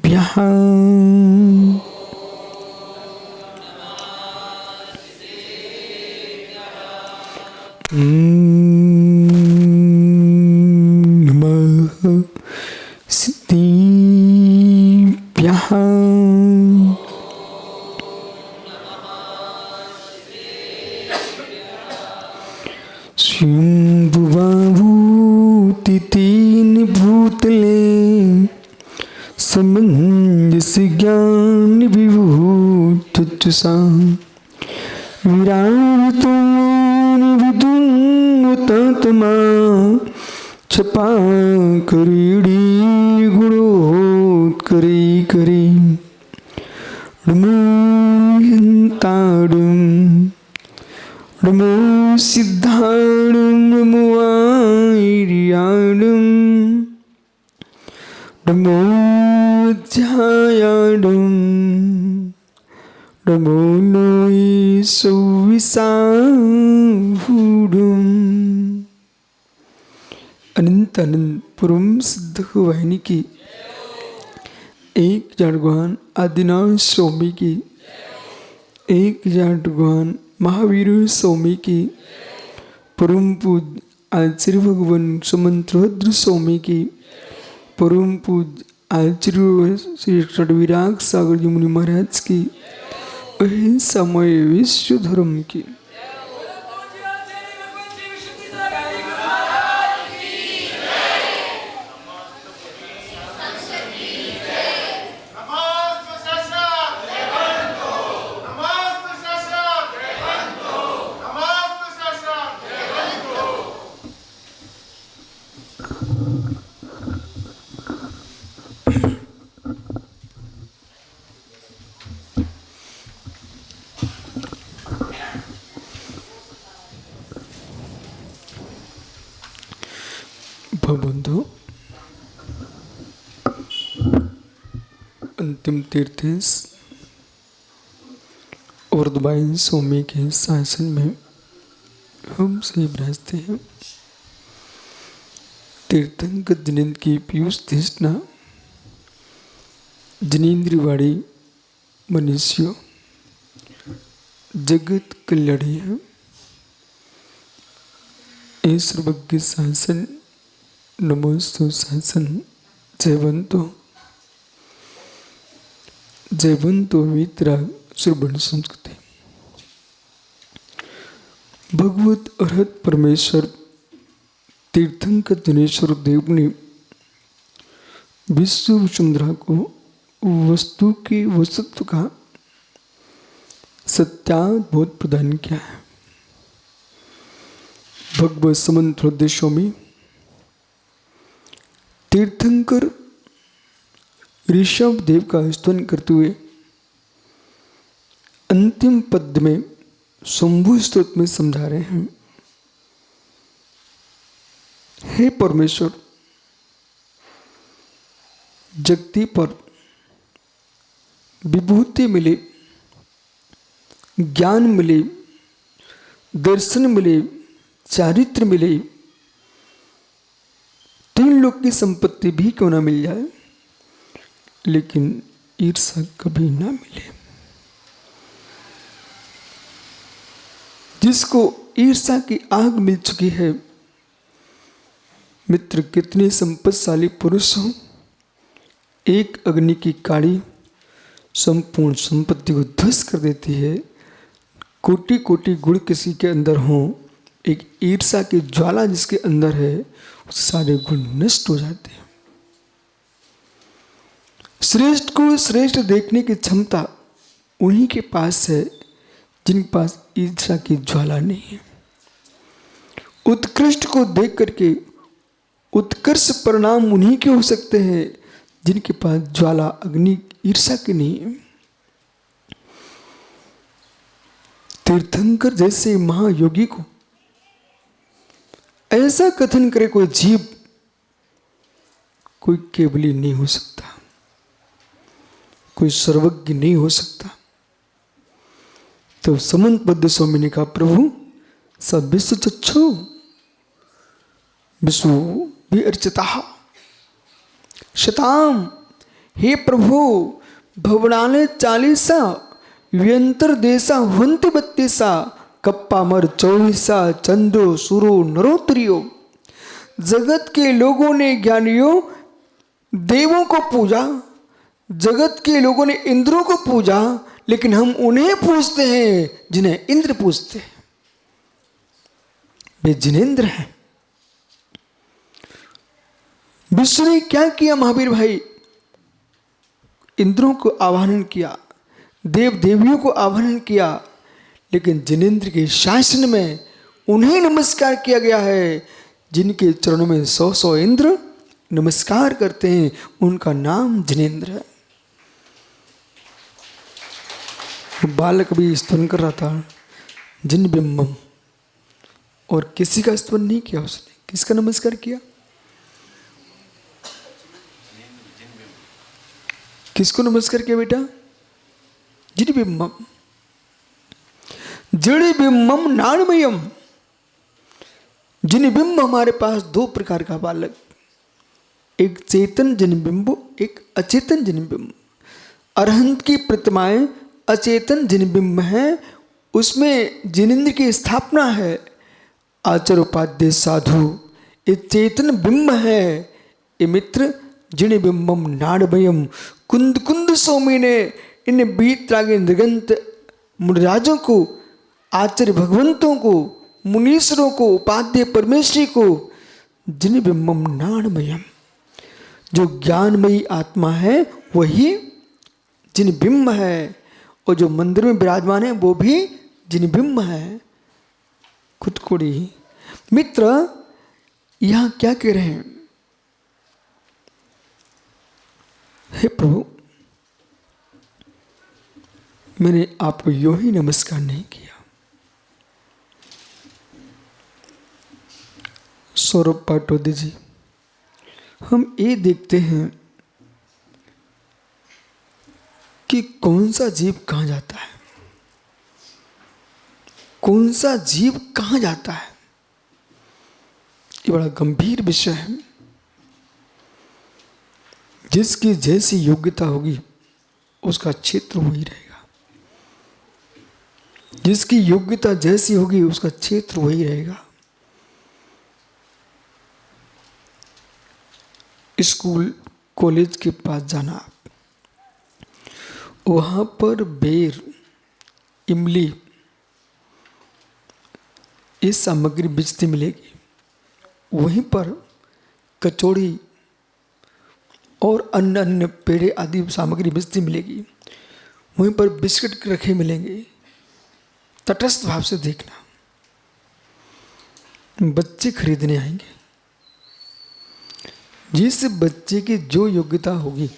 नमः सिद्धिभ्यः स्वयंभुवाभूतितीन भूतले समंजस ज्ञान विभूतसा विराजतोन विदुन्नतमा छपा करीडी गुणोत्करी करी नमो हिंताडुम नमो सिद्धाडुम नमो आर्याडुम नमो ध्यायाडुम नमो लोई सौविसाहुडुम। अनंत अनंत पुरुम सिद्ध वाहिनी की 1000 भगवान आदिनाथ स्वामी की 1000 भगवान महावीर स्वामी की परम पूज्य आचार्य भगवान सुमंतभद्र स्वामी की परम पूज्य आचार्य श्री षडविराग सागर जी मुनि महाराज की अहिंसामय विश्व धर्म की बंधु अंतिम तीर्थ वर्धमान स्वामी के शासन में हम से विराजते हैं। तीर्थंकर जिनेन्द्र की पीयूष तृष्णा जिनेन्द्रवाड़ी मनुष्य जगत कल्याणी है। ये सर्वज्ञ शासन नमोस्तु शासन जयवंतो वितराग श्रवण संस्कृति भगवत अर्हत परमेश्वर तीर्थंकर दिनेश्वर देव ने विश्व वसुंधरा को वस्तु के वस्तुत्व का सत्याबोध प्रदान किया है। भगवत समंत्रोद्देश्यों में तीर्थंकर ऋषभ देव का स्तवन करते हुए अंतिम पद में शंभु स्तोत्र में समझा रहे हैं, हे परमेश्वर, जगती पर विभूति मिले, ज्ञान मिले, दर्शन मिले, चारित्र मिले, 3 लोक की संपत्ति भी क्यों ना मिल जाए, लेकिन ईर्ष्या कभी ना मिले। जिसको ईर्ष्या की आग मिल चुकी है, मित्र कितने संपत्तिशाली पुरुष हों, एक अग्नि की काड़ी संपूर्ण संपत्ति को ध्वस्त कर देती है। कोटि कोटि गुण किसी के अंदर हों, एक ईर्ष्या की ज्वाला जिसके अंदर है, उस सारे गुण नष्ट हो जाते हैं। श्रेष्ठ को श्रेष्ठ देखने की क्षमता उन्हीं के पास है जिनके पास ईर्ष्या की ज्वाला नहीं है। उत्कृष्ट को देख करके उत्कर्ष परिणाम उन्हीं के हो सकते हैं जिनके पास ज्वाला अग्नि ईर्ष्या की नहीं है। तीर्थंकर जैसे महायोगी को ऐसा कथन करे कोई जीव, कोई केवली नहीं हो सकता, कोई सर्वज्ञ नहीं हो सकता। तो समंतबद्ध स्वामी ने कहा, प्रभु सब विश्व चक्षु विश्व भी अर्चिता शताम, हे प्रभु भवनाले 40 व्यंतर देशा हुंति 32 कप्पा मर 24 चंद्रो सूरो नरोत्तरियो। जगत के लोगों ने ज्ञानियों देवों को पूजा, जगत के लोगों ने इंद्रों को पूजा, लेकिन हम उन्हें पूजते हैं जिन्हें इंद्र पूजते हैं। वे जिनेंद्र हैं। विष्णु ने क्या किया महावीर भाई? इंद्रों को आवाहन किया, देव देवियों को आवाहन किया, लेकिन जिनेंद्र के शासन में उन्हें नमस्कार किया गया है जिनके चरणों में 100 इंद्र नमस्कार करते हैं। उनका नाम जिनेंद्र है। बालक भी स्तवन कर रहा था जिन बिंबम, और किसी का स्तवन नहीं किया उसने। किसका नमस्कार किया? किसको नमस्कार किया बेटा? जिन बिंबम। जड़ बिंबम नाणमयम। जिन बिंब हमारे पास 2 प्रकार का बालक, एक चेतन जिनबिंब, एक अचेतन जिनबिंब। अरहंत की प्रतिमाएं अचेतन जिनबिंब है, उसमें जिनेंद्र की स्थापना है। आचार्य उपाध्याय साधु ये चेतन बिंब है। ये मित्र जिन बिंबम नाड़मयम। कुंद कुंद स्वामी ने इन बीतरागे नृगंत मुनिराजों को, आचार्य भगवंतों को, मुनीश्वरों को, उपाध्याय परमेश्वरी को जिन बिंबम नाड़मयम, जो ज्ञानमयी आत्मा है वही जिन बिंब है, और जो मंदिर में विराजमान है वो भी जिन बिंब है। कुटकुड़ी मित्र यहां क्या कह रहे हैं? हे प्रभु, मैंने आपको यूं ही नमस्कार नहीं किया। सौरभ पाटोदी जी, हम ये देखते हैं कि कौन सा जीव कहाँ जाता है, कौन सा जीव कहाँ जाता है। ये बड़ा गंभीर विषय है। जिसकी जैसी योग्यता होगी उसका क्षेत्र वही रहेगा। जिसकी योग्यता जैसी होगी उसका क्षेत्र वही रहेगा। स्कूल कॉलेज के पास जाना, आप वहाँ पर बेर, इमली ये सामग्री बेचती मिलेगी। वहीं पर कचौड़ी और अन्य अन्य पेड़े आदि सामग्री बेचती मिलेगी। वहीं पर बिस्किट रखे मिलेंगे। तटस्थ भाव से देखना, बच्चे खरीदने आएंगे। जिस बच्चे की जो योग्यता होगी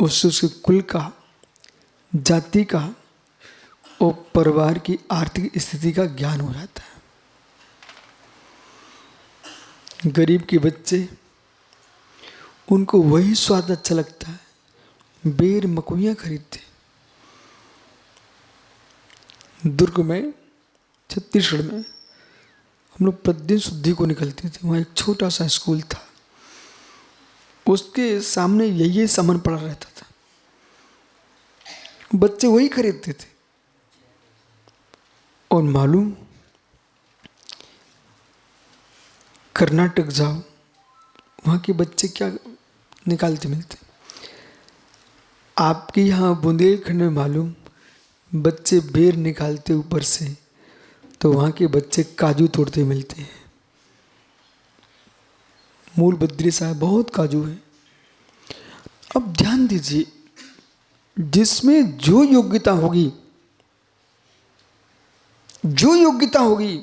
उससे उसके कुल का, जाति का और परिवार की आर्थिक स्थिति का ज्ञान हो जाता है। गरीब के बच्चे, उनको वही स्वाद अच्छा लगता है, बेर मकोइयाँ खरीदते। दुर्ग में, छत्तीसगढ़ में हम लोग प्रतिदिन शुद्धि को निकलते थे। वहाँ एक छोटा सा स्कूल था, उसके सामने यही सामान पड़ा रहता था। बच्चे वही खरीदते थे। और मालूम, कर्नाटक जाओ, वहाँ के बच्चे क्या निकालते मिलते। आपके यहाँ बुंदेलखंड में मालूम बच्चे बेर निकालते ऊपर से, तो वहाँ के बच्चे काजू तोड़ते मिलते हैं। मूल बद्री साहब बहुत काजू है। अब ध्यान दीजिए, जिसमें जो योग्यता होगी, जो योग्यता होगी,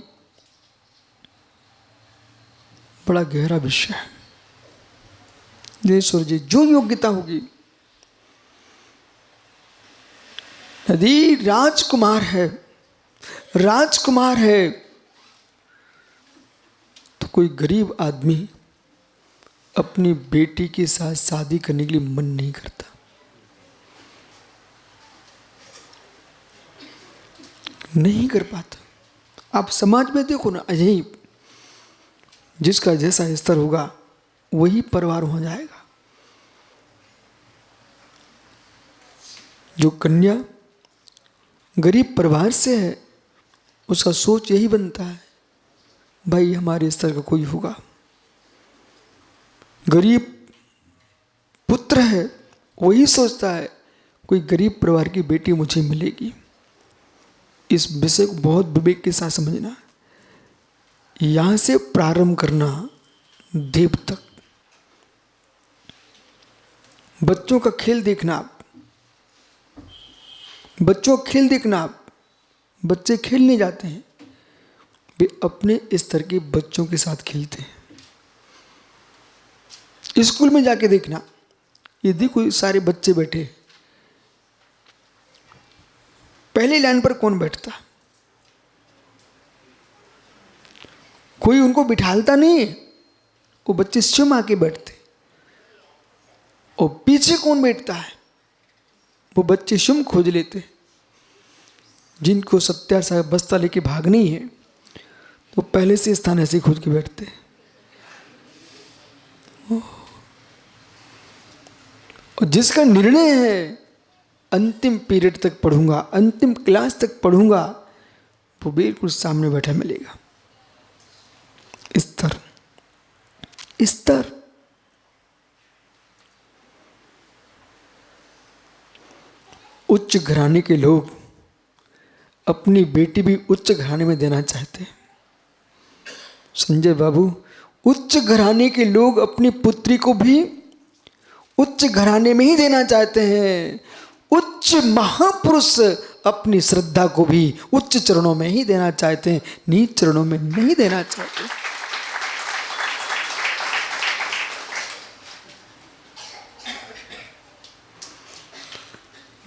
बड़ा गहरा विषय है। देश्वर जी, जो योग्यता होगी, यदि राजकुमार है, राजकुमार है, तो कोई गरीब आदमी अपनी बेटी के साथ शादी करने के लिए मन नहीं करता। नहीं कर पाता। आप समाज में देखो ना, यही जिसका जैसा स्तर होगा वही परिवार हो जाएगा। जो कन्या गरीब परिवार से है उसका सोच यही बनता है, भाई हमारे स्तर का कोई होगा। गरीब पुत्र है वही सोचता है कोई गरीब परिवार की बेटी मुझे मिलेगी। इस विषय को बहुत विवेक के साथ समझना। यहां से प्रारंभ करना देव तक। बच्चों का खेल देखना आप, बच्चों का खेल देखना आप। बच्चे खेलने जाते हैं, वे अपने स्तर के बच्चों के साथ खेलते हैं। स्कूल में जाके देखना, ये देखो सारे बच्चे बैठे, पहली लाइन पर कौन बैठता? कोई उनको बिठालता नहीं है, वो बच्चे स्वयं आके बैठते। और पीछे कौन बैठता है? वो बच्चे स्वयं खोज लेते। जिनको सत्या साहब बस्ता लेके भागनी है तो पहले से स्थान ऐसे खोज के बैठते। और जिसका निर्णय है अंतिम पीरियड तक पढ़ूंगा, अंतिम क्लास तक पढ़ूंगा, वो बिल्कुल सामने बैठा मिलेगा। स्तर स्तर उच्च घराने के लोग अपनी बेटी भी उच्च घराने में देना चाहते हैं। संजय बाबू, उच्च घराने के लोग अपनी पुत्री को भी उच्च घराने में ही देना चाहते हैं। उच्च महापुरुष अपनी श्रद्धा को भी उच्च चरणों में ही देना चाहते हैं, नीच चरणों में नहीं देना चाहते।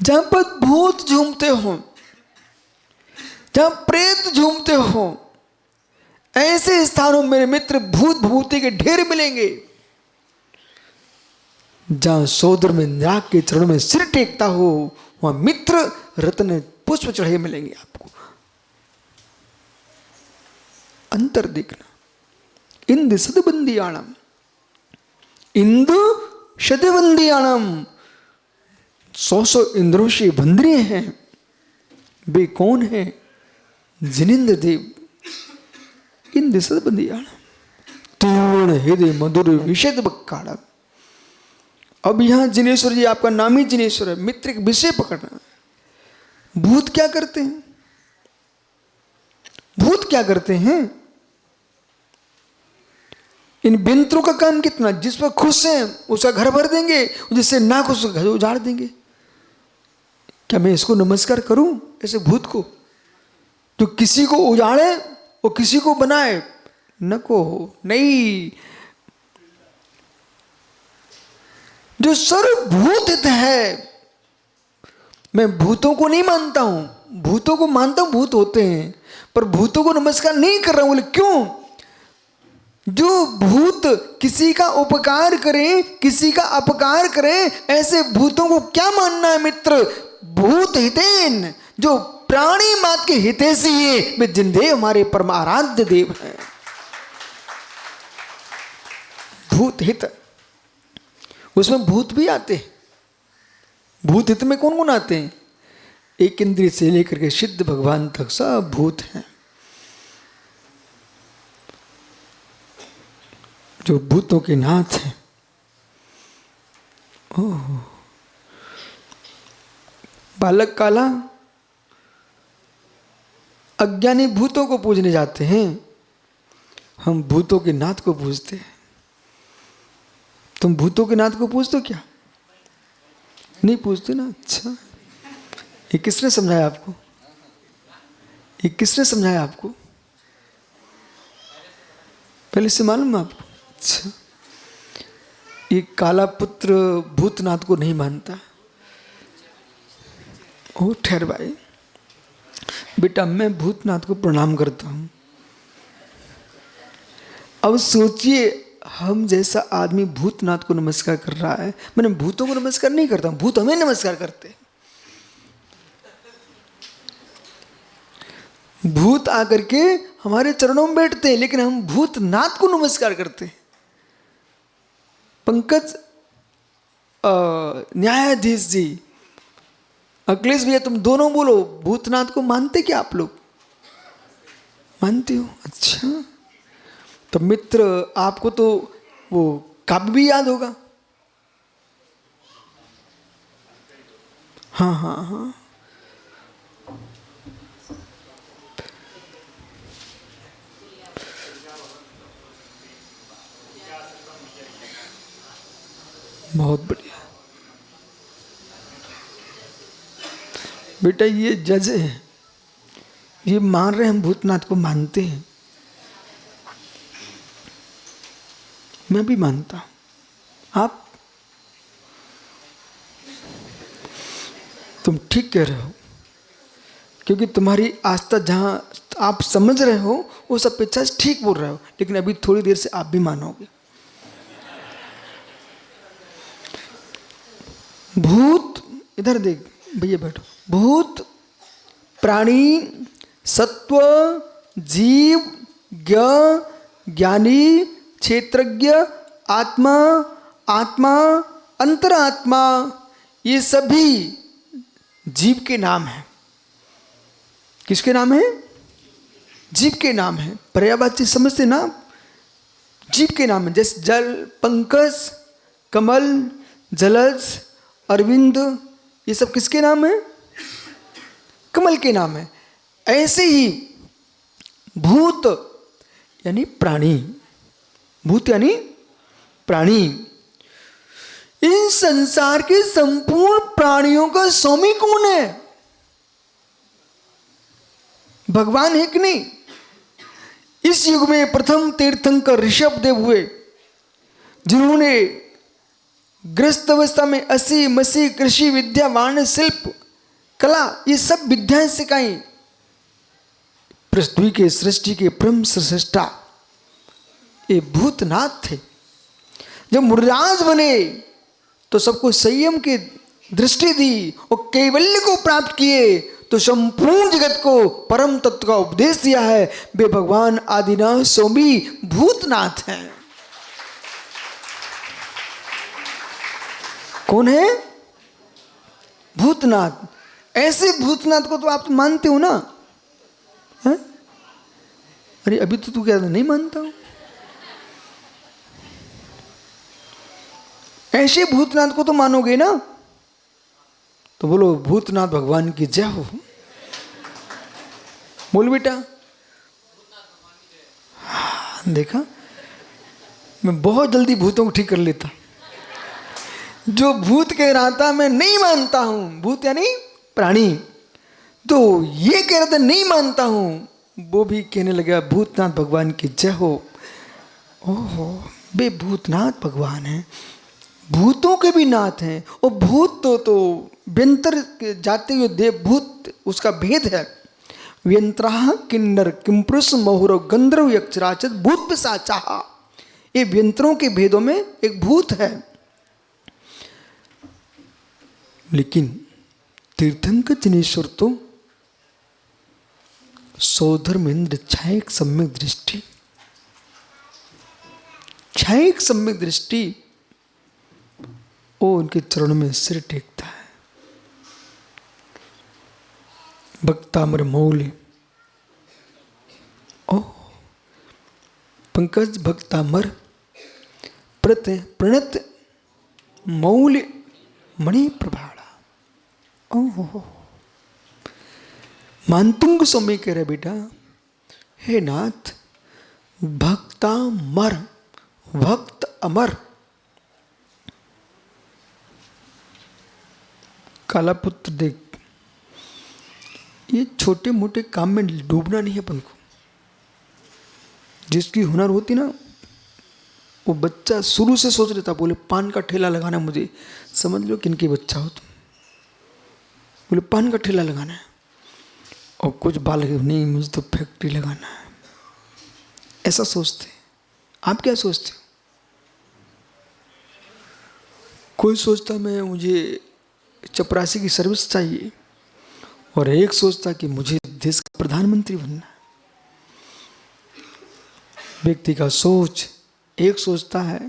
जहां पर भूत झूमते हो, जहां प्रेत झूमते हो, ऐसे स्थानों मेरे मित्र भूत भूति के ढेर मिलेंगे। जहां सोदर में नाग के चरणों में सिर टेकता हो, वहां मित्र रत्न पुष्प चढ़े मिलेंगे आपको। अंतर देखना। इंद सदबंदियाणम, इंदु शतबंदियाणम। 100 इंद्रों से बंदरे हैं। वे कौन है? जिनेन्द्र देव। इंद सदबंदियाणम तीर्ण हृदय मधुर विषद बक्काड़म। अब यहां जिनेश्वर जी, आपका नाम ही जिनेश्वर है। मित्र के विषय पकड़ना। भूत क्या करते हैं? भूत क्या करते हैं? इन बिंत्रों का काम कितना? जिस पर खुश हैं उसका घर भर देंगे, जिससे ना खुश घर उजाड़ देंगे। क्या मैं इसको नमस्कार करूं? ऐसे भूत को तो किसी को उजाड़े और किसी को बनाए, नको नहीं। जो सर्वभूत हित है, मैं भूतों को नहीं मानता हूं। भूतों को मानता हूं, भूत होते हैं, पर भूतों को नमस्कार नहीं कर रहा हूं। बोले क्यों? जो भूत किसी का उपकार करें, किसी का अपकार करें, ऐसे भूतों को क्या मानना है मित्र? भूत हितेन, जो प्राणी मात के हितैषी है, वे जिनदेव हमारे परम आराध्य देव हैं। भूत हित, उसमें भूत भी आते हैं। भूत हित में कौन कौन आते हैं? एक इंद्रिय से लेकर के सिद्ध भगवान तक सब भूत हैं। जो भूतों के नाथ हैं। ओह, बालक काला, अज्ञानी भूतों को पूजने जाते हैं, हम भूतों के नाथ को पूजते हैं। तुम भूतों के नाथ को पूजते हो क्या? नहीं पूजते ना? अच्छा, ये किसने समझाया आपको? ये किसने समझाया आपको? पहले से मालूम है आपको? अच्छा, ये काला पुत्र भूतनाथ को नहीं मानता। ओ ठहर भाई, बेटा मैं भूतनाथ को प्रणाम करता हूं। अब सोचिए, हम जैसा आदमी भूतनाथ को नमस्कार कर रहा है। मैंने भूतों को नमस्कार नहीं करता, भूत हमें नमस्कार करते। भूत आकर के हमारे चरणों में बैठते हैं, लेकिन हम भूतनाथ को नमस्कार करते हैं। पंकज न्यायाधीश जी, अखिलेश भैया तुम दोनों बोलो, भूतनाथ को मानते क्या आप लोग? मानते हो? अच्छा, तो मित्र आपको तो वो काव्य भी याद होगा। हाँ हाँ हाँ, बहुत बढ़िया बेटा। ये जज है, ये मान रहे हैं हम भूतनाथ को मानते हैं। मैं भी मानता हूं। आप? तुम ठीक कह रहे हो, क्योंकि तुम्हारी आस्था जहां आप समझ रहे हो वो सब पेक्षा ठीक बोल रहे हो, लेकिन अभी थोड़ी देर से आप भी मानोगे। भूत, इधर देख भैया बैठो। भूत, प्राणी, सत्व, जीव, ज्ञ, ज्ञानी, क्षेत्रज्ञ, आत्मा, आत्मा, अंतरात्मा, ये सभी जीव के नाम हैं। किसके नाम है? जीव के नाम है। पर्यायवाची समझते ना? जीव के नाम है। जैसे जल, पंकज, कमल, जलज, अरविंद, ये सब किसके नाम है? कमल के नाम है। ऐसे ही भूत यानी प्राणी, भूत यानी प्राणी, इन संसार के संपूर्ण प्राणियों का स्वामी कौन है? भगवान है कि नहीं? इस युग में प्रथम तीर्थंकर ऋषभ देव हुए, जिन्होंने ग्रस्त अवस्था में असी मसी कृषि विद्या वाणिज्य शिल्प कला ये सब विद्याएं सिखाई। पृथ्वी के सृष्टि के परम श्रेष्ठा ये भूतनाथ थे। जब मुनिराज बने तो सबको संयम की दृष्टि दी और कैवल्य को प्राप्त किए तो संपूर्ण जगत को परम तत्व का उपदेश दिया है। वे भगवान आदिनाथ स्वामी भूतनाथ हैं। कौन है? भूतनाथ। ऐसे भूतनाथ को तो आप मानते हो ना? है? अरे अभी तो तू क्या नहीं मानता हूं? ऐसे भूतनाथ को तो मानोगे ना? तो बोलो भूतनाथ भगवान की जय हो। बोल बेटा। हाँ, देखा, मैं बहुत जल्दी भूतों को ठीक कर लेता। जो भूत कह रहा था मैं नहीं मानता हूं, भूत यानी प्राणी, तो ये कह रहा था नहीं मानता हूं, वो भी कहने लगा भूतनाथ भगवान की जय हो। ओहो, वे भूतनाथ भगवान हैं, भूतों के भी नाथ हैं। और भूत तो व्यंतर जाते हुए देव भूत, उसका भेद है। व्यंतरा किन्नर किंपुरुष महुर गंधर्व यक्षराचत भूत पिशाचा, ये व्यंतरों के भेदों में एक भूत है। लेकिन तीर्थंकर जनेश्वर तो सौधर्मेंद्र छायक सम्यक दृष्टि, छायक सम्यक दृष्टि, वो उनके चरणों में सिर टेकता है। भक्तामर मौली, ओ पंकज भक्तामर प्रत प्रणत मौल्य मणि प्रभाड़ा। ओहो, मानतुंग स्वामी कह रहे बेटा, हे नाथ भक्तामर, भक्त अमर। काला पुत्र देख, ये छोटे मोटे काम में डूबना नहीं है अपन को। जिसकी हुनर होती ना, वो बच्चा शुरू से सोच लेता, बोले पान का ठेला लगाना, मुझे समझ लो किनके बच्चा हो तुम, बोले पान का ठेला लगाना है, और कुछ बाल नहीं, मुझे तो फैक्ट्री लगाना है, ऐसा सोचते। आप क्या सोचते हो? कोई सोचता मैं मुझे चपरासी की सर्विस चाहिए, और एक सोचता कि मुझे देश का प्रधानमंत्री बनना है। व्यक्ति का सोच एक सोचता है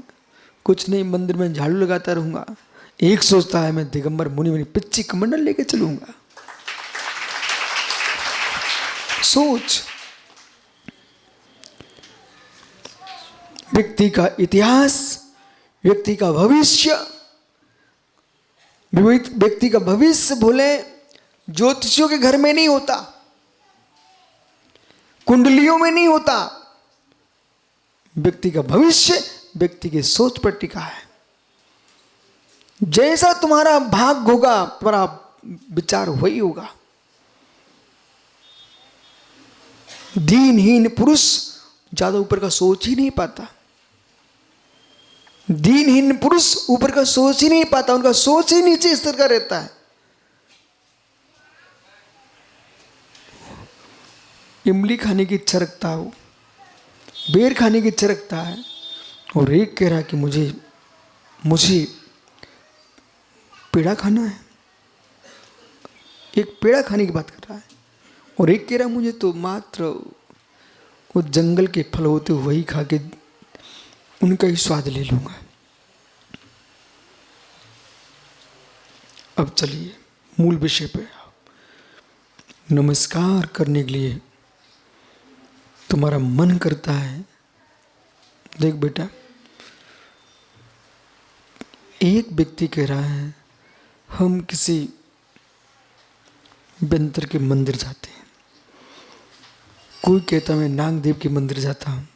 कुछ नहीं, मंदिर में झाड़ू लगाता रहूंगा, एक सोचता है मैं दिगंबर मुनि मुनि पिच्ची कमंडल लेके चलूंगा। सोच, व्यक्ति का इतिहास, व्यक्ति का भविष्य, व्यक्ति का भविष्य भूले ज्योतिषियों के घर में नहीं होता, कुंडलियों में नहीं होता। व्यक्ति का भविष्य व्यक्ति की सोच पर टिका है। जैसा तुम्हारा भाग होगा तुम्हारा विचार वही होगा। दीनहीन पुरुष ज्यादा ऊपर का सोच ही नहीं पाता। दीनहीन पुरुष ऊपर का सोच ही नहीं पाता, उनका सोच ही नीचे स्तर का रहता है। इमली खाने की इच्छा रखता हो, बेर खाने की इच्छा रखता है, और एक कह रहा है कि मुझे पेड़ा खाना है। एक पेड़ा खाने की बात कर रहा है, और एक कह रहा है मुझे तो मात्र वो जंगल के फल होते वही खा के उनका ही स्वाद ले लूंगा। अब चलिए मूल विषय पे। नमस्कार करने के लिए तुम्हारा मन करता है। देख बेटा, एक व्यक्ति कह रहा है हम किसी व्यंतर के मंदिर जाते हैं, कोई कहता मैं नागदेव के मंदिर जाता हूँ,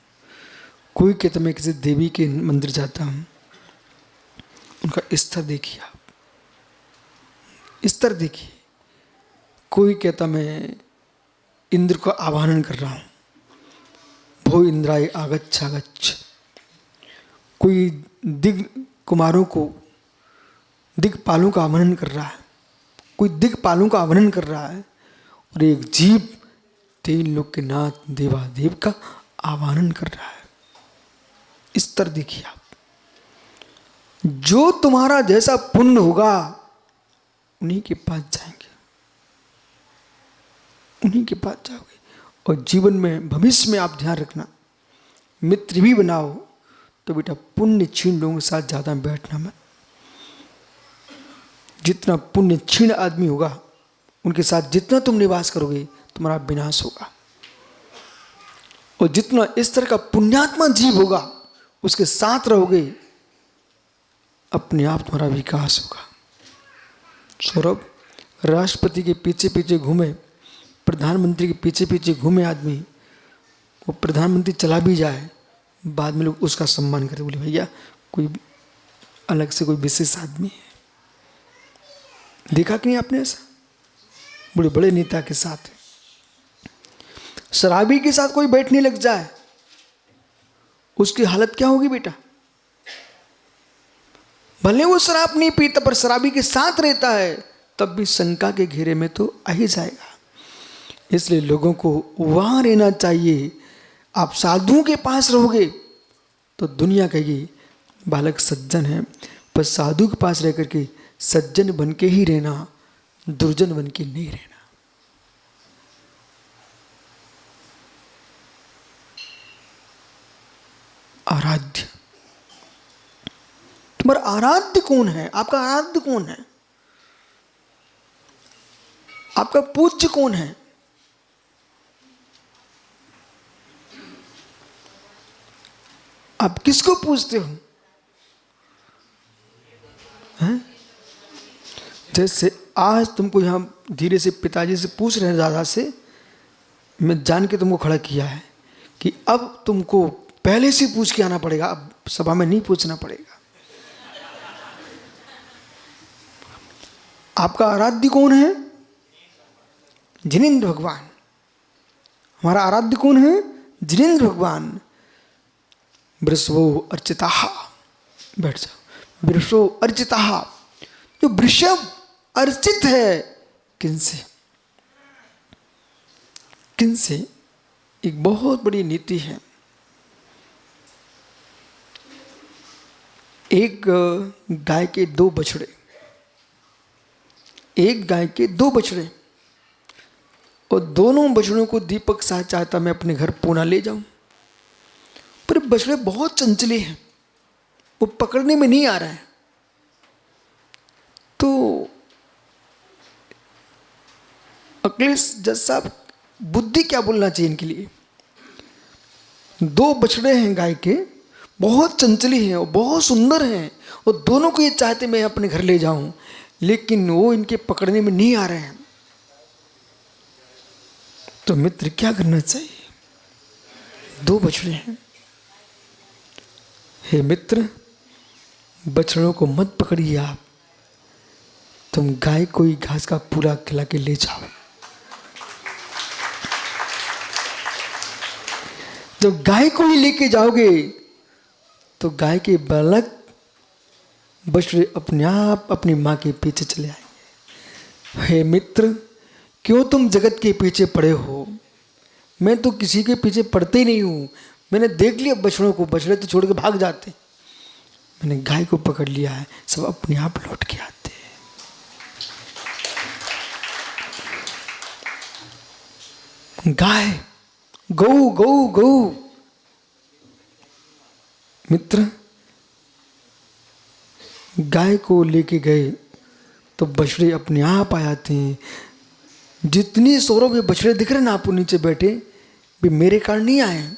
कोई कहता मैं किसी देवी के मंदिर जाता हूँ। उनका स्तर देखिए, आप स्तर देखिए। कोई कहता मैं इंद्र को आवाहन कर रहा हूँ, भो इंद्राय आगच्छ। कोई दिग कुमारों को दिग्पालों का आवाहन कर रहा है, कोई दिग्पालों का आवाहन कर रहा है, और एक जीव तीन लोक के नाथ देवादेव का आवाहन कर रहा है। स्तर देखिए आप। जो तुम्हारा जैसा पुण्य होगा उन्हीं के पास जाएंगे, उन्हीं के पास जाओगे। और जीवन में भविष्य में आप ध्यान रखना, मित्र भी बनाओ तो बेटा पुण्य क्षीण लोगों के साथ ज्यादा बैठना मत। जितना पुण्य क्षीण आदमी होगा उनके साथ जितना तुम निवास करोगे तुम्हारा विनाश होगा, और जितना इस तरह का पुण्यात्मा जीव होगा उसके साथ रहोगे अपने आप तुम्हारा विकास होगा। सौरभ, राष्ट्रपति के पीछे पीछे घूमे, प्रधानमंत्री के पीछे पीछे घूमे आदमी, वो प्रधानमंत्री चला भी जाए, बाद में लोग उसका सम्मान करते, बोले भैया कोई अलग से कोई विशेष आदमी है। देखा कि नहीं आपने ऐसा? बड़े बड़े नेता के साथ, शराबी के साथ कोई बैठने लग जाए उसकी हालत क्या होगी बेटा? भले वो शराब नहीं पीता पर शराबी के साथ रहता है तब भी शंका के घेरे में तो आ ही जाएगा। इसलिए लोगों को वहां रहना चाहिए। आप साधुओं के पास रहोगे तो दुनिया कहेगी बालक सज्जन है, पर साधु के पास रह करके सज्जन बन के ही रहना, दुर्जन बन के नहीं रहना। आराध्य, तुम्हारा आराध्य कौन है? आपका आराध्य कौन है? आपका पूज्य कौन है? आप किसको पूजते हो? हैं? जैसे आज तुमको यहां धीरे से पिताजी से पूछ रहे हैं, दादा से, मैं जान के तुमको खड़ा किया है कि अब तुमको पहले से पूछ के आना पड़ेगा, अब सभा में नहीं पूछना पड़ेगा। आपका आराध्य कौन है? जिनेंद्र भगवान। हमारा आराध्य कौन है? जिनेंद्र भगवान। वृषभो अर्चिताः, बैठ जाओ। वृषभो अर्चिताः, जो वृषभ अर्चित है किनसे? किनसे? एक बहुत बड़ी नीति है। एक गाय के दो बछड़े, एक गाय के दो बछड़े, और दोनों बछड़ों को दीपक शाह चाहता मैं अपने घर पूना ले जाऊं, पर बछड़े बहुत चंचले हैं, वो पकड़ने में नहीं आ रहा है। तो अखिलेश जज साहब बुद्धि क्या बोलना चाहिए इनके लिए? 2 बछड़े हैं गाय के, बहुत चंचली हैं और बहुत सुंदर हैं, और दोनों को ये चाहते मैं अपने घर ले जाऊं, लेकिन वो इनके पकड़ने में नहीं आ रहे हैं। तो मित्र क्या करना चाहिए? 2 बछड़े हैं। हे मित्र, बछड़ों को मत पकड़िए आप, तुम गाय को ही घास का पूरा खिला के ले जाओ। जब गाय को ही लेके जाओगे तो गाय के बालक बछड़े अपने आप अपनी मां के पीछे चले आएंगे। हे मित्र, क्यों तुम जगत के पीछे पड़े हो? मैं तो किसी के पीछे पड़ते ही नहीं हूं। मैंने देख लिया बछड़ों को, बछड़े तो छोड़ के भाग जाते, मैंने गाय को पकड़ लिया है, सब अपने आप लौट के आते हैं। गाय, गौ गौ गौ। मित्र, गाय को लेके गए तो बछड़े अपने आप आ जाते हैं। जितनी सौरभ ये बछड़े दिख रहे ना आपको नीचे बैठे, भी मेरे कारण नहीं आए,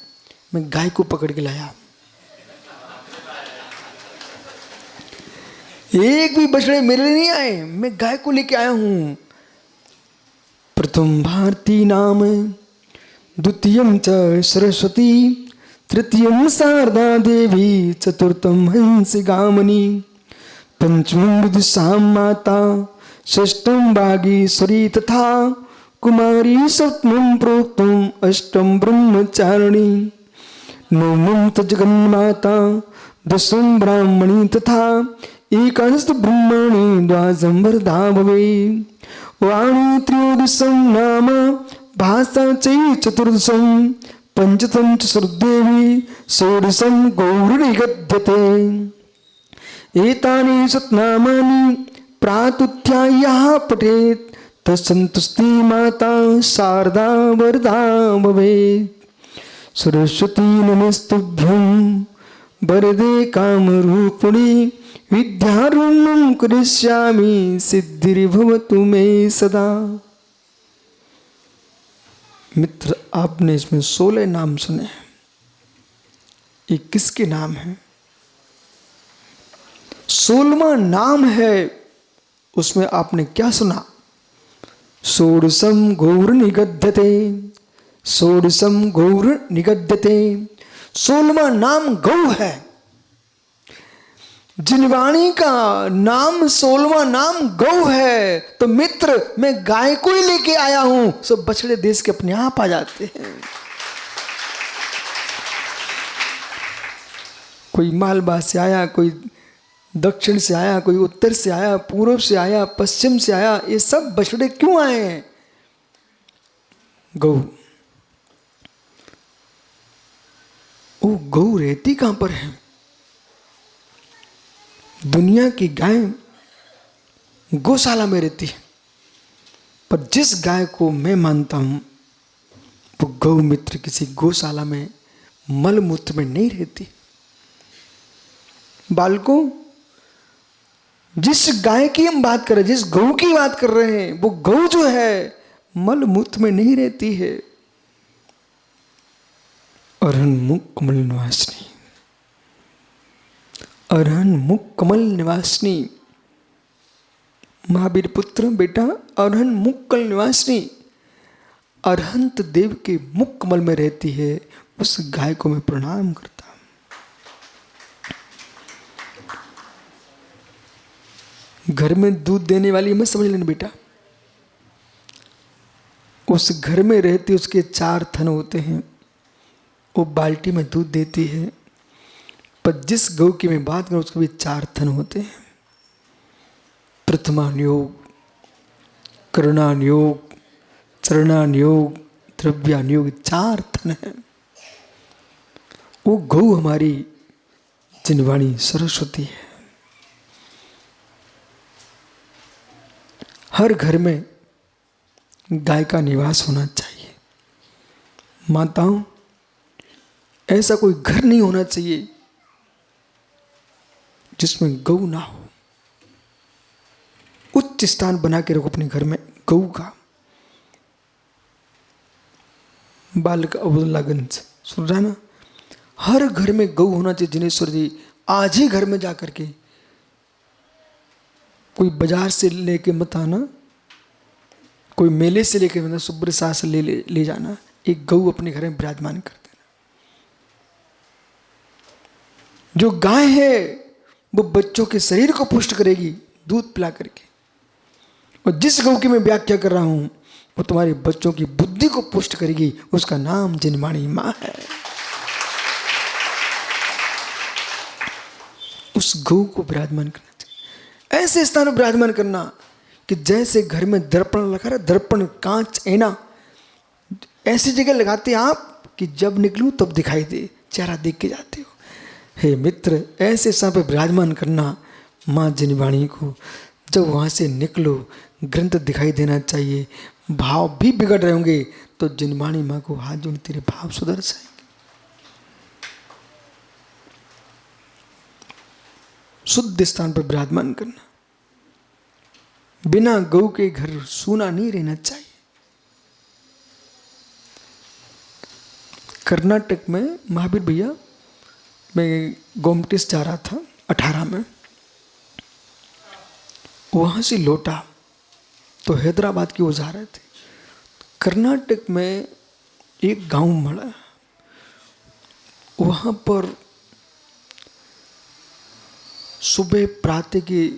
मैं गाय को पकड़ के लाया। एक भी बछड़े मेरे लिए नहीं आए, मैं गाय को लेके आया हूं। प्रथम भारती नाम, द्वितीयम च सरस्वती, तृतीयम शारदा देवी, चतुर्थम हंसिगामनी, पंचमं विदुषां माता, षष्ठं वागीश्वरी तथा कुमारी, सप्तमं प्रोक्तम अष्टम ब्रह्मचारिणी, नवमं च जगन्माता, दशम ब्राह्मणी तथा एकादश ब्रह्मणी, द्वादशं वरदा भवेत्। वाणी त्रयोदशं नाम भाषा चै चतुर्दशं, पंचमं च श्रुदेवी, षोडशं गौर्निगद्यते। एतानि सतनामानि प्रातुत्थायः पठेत्, तत्सन्तुष्टि माता शारदा वरदा भवेत्। सरस्वती नमस्तुभ्यं वरदे कामरूपिणि, विद्यारम्भं करिष्यामि, सिद्धिर्भवतु मे सदा। मित्र, आपने इसमें 16 नाम सुने हैं। ये किसके नाम हैं? 16वां नाम है, उसमें आपने क्या सुना? षोडशम गौर निगद्यते, षोडशम गौर निगद्यते। 16वां नाम गौ है। जिनवाणी का नाम 16वां नाम गौ है। तो मित्र, मैं गाय को ही लेके आया हूं, सब बछड़े देश के अपने आप आ जाते हैं। कोई मालवा से आया, कोई दक्षिण से आया, कोई उत्तर से आया, पूर्व से आया, पश्चिम से आया, ये सब बछड़े क्यों आए हैं? गौ। वो गौ रहती कहां पर है? दुनिया की गाय गौशाला में रहती है, पर जिस गाय को मैं मानता हूं वो गौ मित्र किसी गौशाला में मल मूत्र में नहीं रहती। बालकों, जिस गाय की हम बात कर रहे हैं, जिस गौ की बात कर रहे हैं, वो गौ जो है मल मूत्र में नहीं रहती है। अरहन मुख कमल निवासिनी, अरहन मुख कमल निवासिनी। महावीर पुत्र बेटा, अरहन मुख कमल निवासिनी, अरहंत देव के मुख कमल में रहती है, उस गाय को मैं प्रणाम करता हूं। घर में दूध देने वाली मत समझ लेना बेटा, उस घर में रहती उसके 4 थन होते हैं, वो बाल्टी में दूध देती है। पर जिस गौ की मैं बात करूं उसके भी 4 थन होते हैं। प्रथमानुयोग, करणानुयोग, चरणानुयोग, द्रव्यानुयोग, 4 थन है। वो गौ हमारी जिनवाणी सरस्वती है। हर घर में गाय का निवास होना चाहिए। माताओं, ऐसा कोई घर नहीं होना चाहिए जिसमें गौ ना हो। उच्च स्थान बना के रखो अपने घर में गऊ का। बालक अब्दुल्लागंज सुन रहा ना, हर घर में गऊ होना चाहिए। जिनेश्वर जी आज ही घर में जाकर के, कोई बाजार से लेके मत आना, कोई मेले से लेके मतलब सुब्र शाह से ले जाना, एक गऊ अपने घर में विराजमान कर देना। जो गाय है वो बच्चों के शरीर को पुष्ट करेगी दूध पिला करके, और जिस गऊ की मैं व्याख्या कर रहा हूं वो तुम्हारे बच्चों की बुद्धि को पुष्ट करेगी, उसका नाम जिनवाणी मां है। उस गऊ को विराजमान करना चाहिए, ऐसे स्थान पर विराजमान करना कि जैसे घर में दर्पण लगा रहा, दर्पण कांच ऐना ऐसी जगह लगाते आप कि जब निकलूं तब दिखाई दे, चेहरा देख के जाते हो। हे मित्र, ऐसे स्थान पर विराजमान करना माँ जिनवाणी को। जब वहाँ से निकलो ग्रंथ दिखाई देना चाहिए, भाव भी बिगड़ रहे होंगे तो जिनवाणी माँ को हाथ जोड़ तेरे भाव सुधर जाएंगे। शुद्ध स्थान पर विराजमान करना, बिना गऊ के घर सूना नहीं रहना चाहिए। कर्नाटक में महावीर भैया, मैं गोमटिस जा रहा था 18 में, वहाँ से लौटा तो हैदराबाद की ओर जा रहे थे। कर्नाटक में एक गांव मड़ा, वहाँ पर सुबह प्रातः के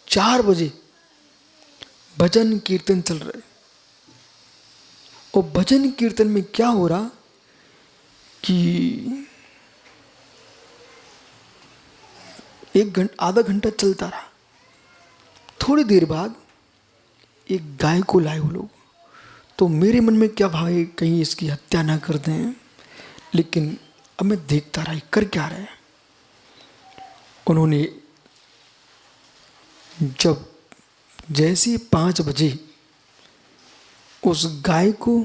4 बजे भजन कीर्तन चल रहे। और भजन कीर्तन में क्या हो रहा कि आधा घंटा चलता रहा। थोड़ी देर बाद एक गाय को लाए वो लोग। तो मेरे मन में क्या भाव है, कहीं इसकी हत्या ना कर दें, लेकिन अब मैं देखता रहा कर क्या रहे हैं। उन्होंने जब जैसे 5 बजे उस गाय को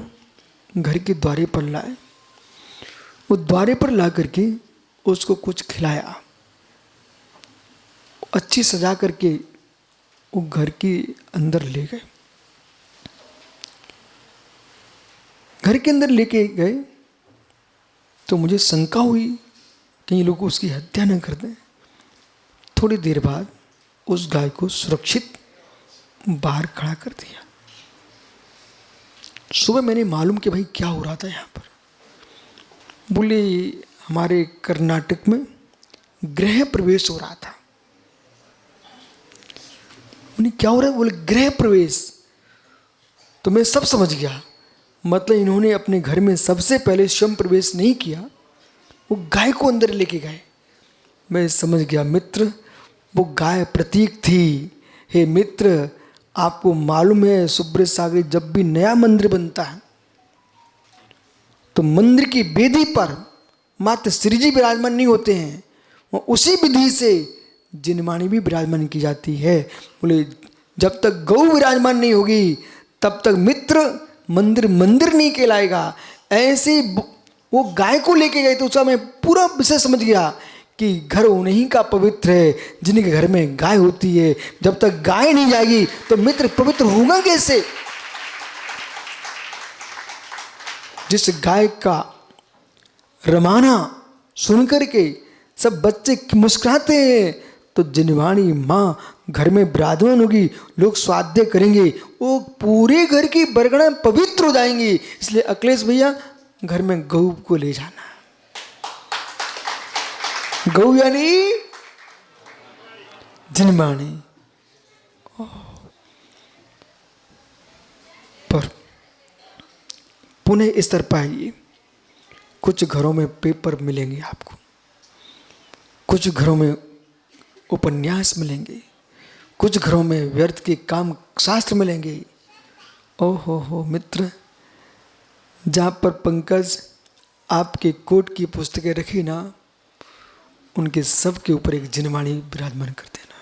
घर के द्वारे पर लाए, वो द्वारे पर ला करके उसको कुछ खिलाया, अच्छी सजा करके वो घर के अंदर ले गए। घर के अंदर लेके गए तो मुझे शंका हुई कहीं लोग उसकी हत्या न कर दें। थोड़ी देर बाद उस गाय को सुरक्षित बाहर खड़ा कर दिया। सुबह मैंने मालूम कि भाई क्या हो रहा था यहाँ पर। बोले हमारे कर्नाटक में गृह प्रवेश हो रहा था। उन्हें क्या हो रहा है? बोले गृह प्रवेश। तो मैं सब समझ गया, मतलब इन्होंने अपने घर में सबसे पहले स्वयं प्रवेश नहीं किया, वो गाय को अंदर लेके गए। मैं समझ गया मित्र, वो गाय प्रतीक थी। हे मित्र, आपको मालूम है सुब्रत सागर जब भी नया मंदिर बनता है तो मंदिर की वेदी पर मात्र श्री जी विराजमान नहीं होते हैं, वो उसी विधि से जिनवाणी भी विराजमान की जाती है। बोले जब तक गौ विराजमान नहीं होगी तब तक मित्र मंदिर मंदिर नहीं कहलाएगा। ऐसे वो गाय को लेके गए तो उसका मैं पूरा विषय समझ गया कि घर उन्हीं का पवित्र है जिनके घर में गाय होती है। जब तक गाय नहीं जाएगी तो मित्र पवित्र होगा कैसे? जिस गाय का रमाना सुनकर के सब बच्चे मुस्कुराते हैं तो जिनवाणी माँ घर में विराजमान होगी, लोग स्वाध्याय करेंगे, वो पूरे घर की बरगना पवित्र हो जाएंगी। इसलिए अखिलेश भैया घर में गऊ को ले जाना। गऊ यानी जिनवाणी। पर पुनः स्तर पर आइए, कुछ घरों में पेपर मिलेंगे आपको, कुछ घरों में उपन्यास मिलेंगे, कुछ घरों में व्यर्थ के काम शास्त्र मिलेंगे। ओहो हो मित्र, जहाँ पर पंकज आपके कोट की पुस्तकें रखी ना, उनके सब के ऊपर एक जिनवाणी विराजमान कर देना।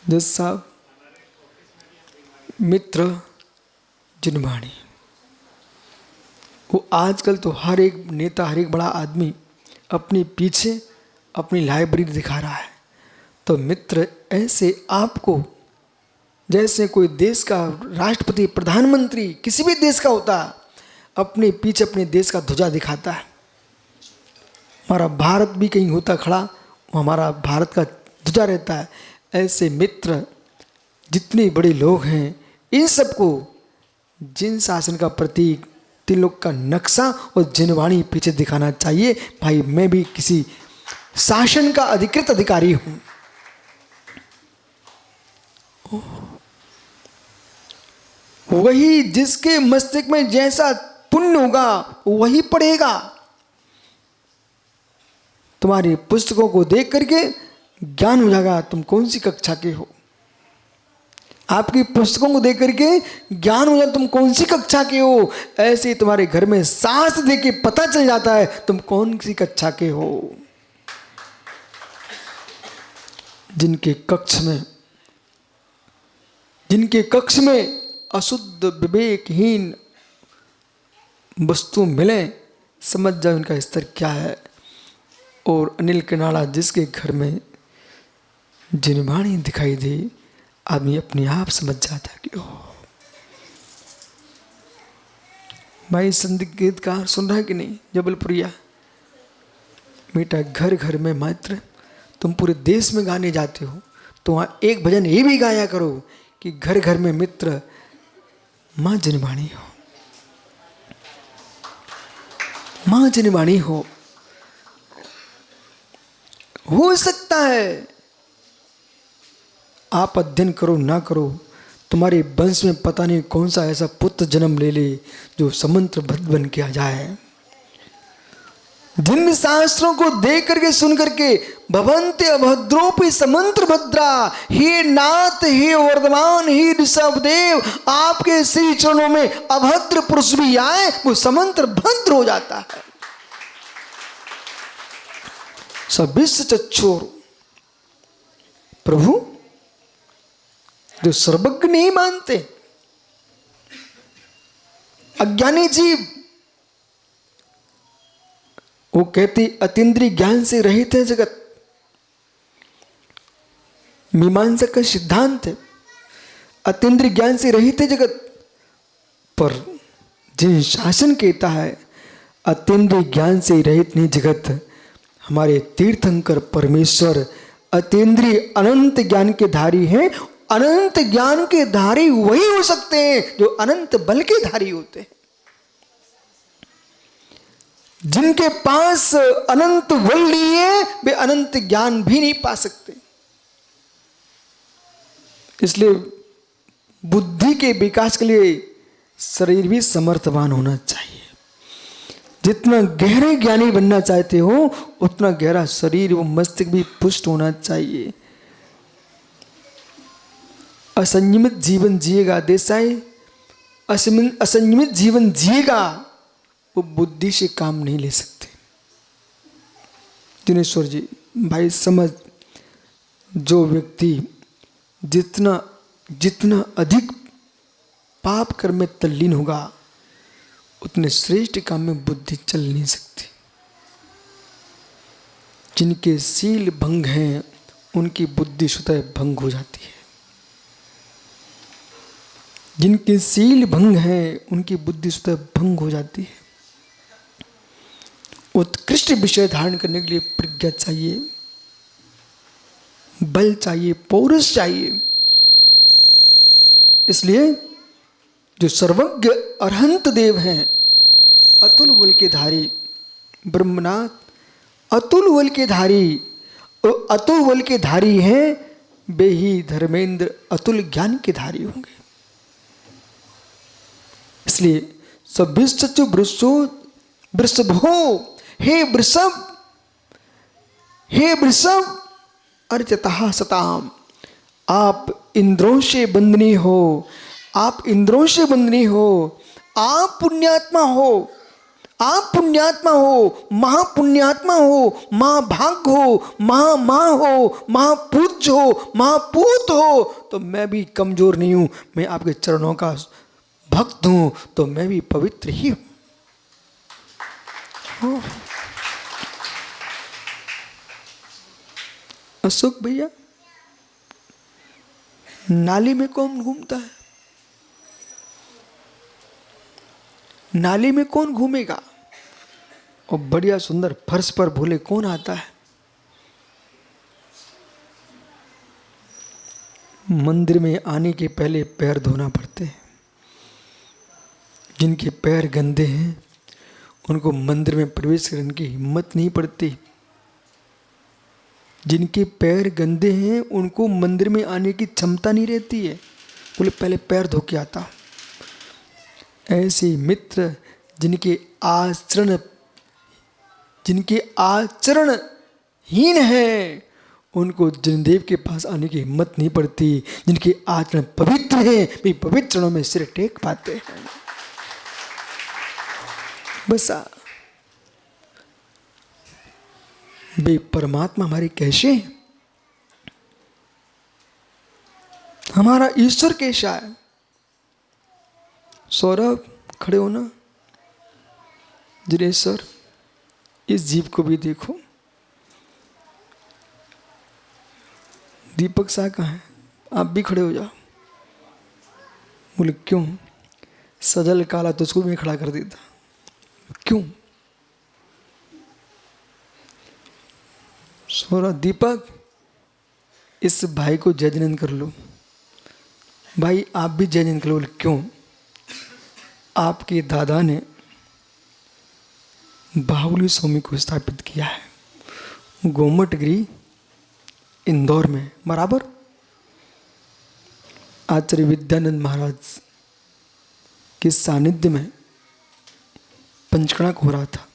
जज साहब, मित्र जिनवाणी, वो आजकल तो हर एक नेता, हर एक बड़ा आदमी अपने पीछे अपनी लाइब्रेरी दिखा रहा है। तो मित्र ऐसे आपको, जैसे कोई देश का राष्ट्रपति, प्रधानमंत्री किसी भी देश का होता है, अपने पीछे अपने देश का ध्वजा दिखाता है। हमारा भारत भी कहीं होता खड़ा, वो हमारा भारत का ध्वजा रहता है। ऐसे मित्र जितने बड़े लोग हैं, इन सबको जिन शासन का प्रतीक, तीन लोग का नक्शा और जिनवाणी पीछे दिखाना चाहिए, भाई मैं भी किसी शासन का अधिकृत अधिकारी हूं। वही जिसके मस्तिष्क में जैसा पुण्य होगा वही पढ़ेगा। तुम्हारी पुस्तकों को देख करके ज्ञान हो जाएगा तुम कौन सी कक्षा के हो। आपकी पुस्तकों को देख करके ज्ञान हो जाए तुम कौन सी कक्षा के हो। ऐसे तुम्हारे घर में सांस दे के पता चल जाता है तुम कौन सी कक्षा के हो। जिनके कक्ष में अशुद्ध विवेकहीन वस्तु मिले, समझ जाए उनका स्तर क्या है। और अनिल कनाड़ा जिसके घर में जिनवाणी दिखाई दे, आदमी अपने आप समझ जाता है कि ओह भाई संगीतकार सुन रहा है कि नहीं। जबलपुरिया बेटा, घर घर में मात्र, तुम पूरे देश में गाने जाते हो तो वहाँ एक भजन ये भी गाया करो कि घर घर में मित्र माँ जिनवाणी हो, माँ जिनवाणी हो सकता है। आप अध्ययन करो ना करो, तुम्हारे वंश में पता नहीं कौन सा ऐसा पुत्र जन्म ले ले जो समंत्रबद्ध बन के आ जाए। जिन शास्त्रों को देख करके सुन करके भवन्ते अभद्रोपि समंत्र भद्रा, हे नाथ हे वर्धमान हे ऋषभदेव, आपके श्री चरणों में अभद्र पुरुष भी आए वो समंत्र भद्र हो जाता है। सविश्व चक्षुर, प्रभु जो सर्वज्ञ नहीं मानते, अज्ञानी जीव, वो कहती अतीन्द्रिय ज्ञान से रहित है जगत। मीमांसा का सिद्धांत है अतीन्द्रिय ज्ञान से रहित है जगत। पर जिन शासन कहता है अतीन्द्रिय ज्ञान से रहित नहीं जगत, हमारे तीर्थंकर परमेश्वर अतीन्द्रिय अनंत ज्ञान के धारी हैं। अनंत ज्ञान के धारी वही हो सकते हैं जो अनंत बल के धारी होते हैं। जिनके पास अनंत बल नहीं है वे अनंत ज्ञान भी नहीं पा सकते। इसलिए बुद्धि के विकास के लिए शरीर भी समर्थवान होना चाहिए। जितना गहरे ज्ञानी बनना चाहते हो उतना गहरा शरीर व मस्तिष्क भी पुष्ट होना चाहिए। असंयमित जीवन जिएगा देसाई, असंयमित जीवन जिएगा वो बुद्धि से काम नहीं ले सकते। दिनेश्वर जी भाई समझ, जो व्यक्ति जितना अधिक पाप कर्म में तल्लीन होगा उतने श्रेष्ठ काम में बुद्धि चल नहीं सकती। जिनके शील भंग हैं उनकी बुद्धि स्वतः भंग हो जाती है। जिनके शील भंग हैं उनकी बुद्धि स्वतः भंग हो जाती है। उत्कृष्ट विषय धारण करने के लिए प्रज्ञा चाहिए, बल चाहिए, पौरुष चाहिए। इसलिए जो सर्वज्ञ अरहंत देव हैं, अतुल बल के धारी ब्रह्मनाथ, अतुल बल के धारी, और अतुल बल के धारी हैं वे ही धर्मेंद्र अतुल ज्ञान के धारी होंगे। इसलिए सभ्यश्च वृषभो, हे वृषभ अर्चतः सताम, आप इंद्रों से बंधनी हो, आप इंद्रों से बंधनी हो। आप पुण्यात्मा हो, आप पुण्यात्मा हो, महापुण्यात्मा हो, महाभाग हो, महामाँ हो, महापूज्य हो, महापूत हो। तो मैं भी कमजोर नहीं हूं, मैं आपके चरणों का भक्त हूं, तो मैं भी पवित्र ही हूं। अशोक भैया नाली में कौन घूमता है? नाली में कौन घूमेगा? और बढ़िया सुंदर फर्श पर भोले कौन आता है? मंदिर में आने के पहले पैर धोना पड़ते हैं। जिनके पैर गंदे हैं उनको मंदिर में प्रवेश करने की हिम्मत नहीं पड़ती। जिनके पैर गंदे हैं उनको मंदिर में आने की क्षमता नहीं रहती है। बोले पहले पैर धो के आता। ऐसे मित्र जिनके आचरण हीन है उनको जिनदेव के पास आने की हिम्मत नहीं पड़ती। जिनके आचरण पवित्र हैं वे पवित्र चरणों में सिर टेक पाते हैं। बस वे परमात्मा हमारे कैसे हैं? हमारा ईश्वर कैसा है? सौरभ खड़े हो ना। दिनेश सर इस जीव को भी देखो। दीपक शाह कहाँ है? आप भी खड़े हो जाओ। बोले क्यों? सजल काला तो उसको भी खड़ा कर देता। क्यों? सोरा दीपक इस भाई को जय जिनेंद्र कर लो। भाई आप भी जय जिनेंद्र कर लो। क्यों? आपके दादा ने बाहुली स्वामी को स्थापित किया है गोमटगिरी इंदौर में बराबर। आचार्य विद्यानंद महाराज के सानिध्य में पंचकणक हो रहा था।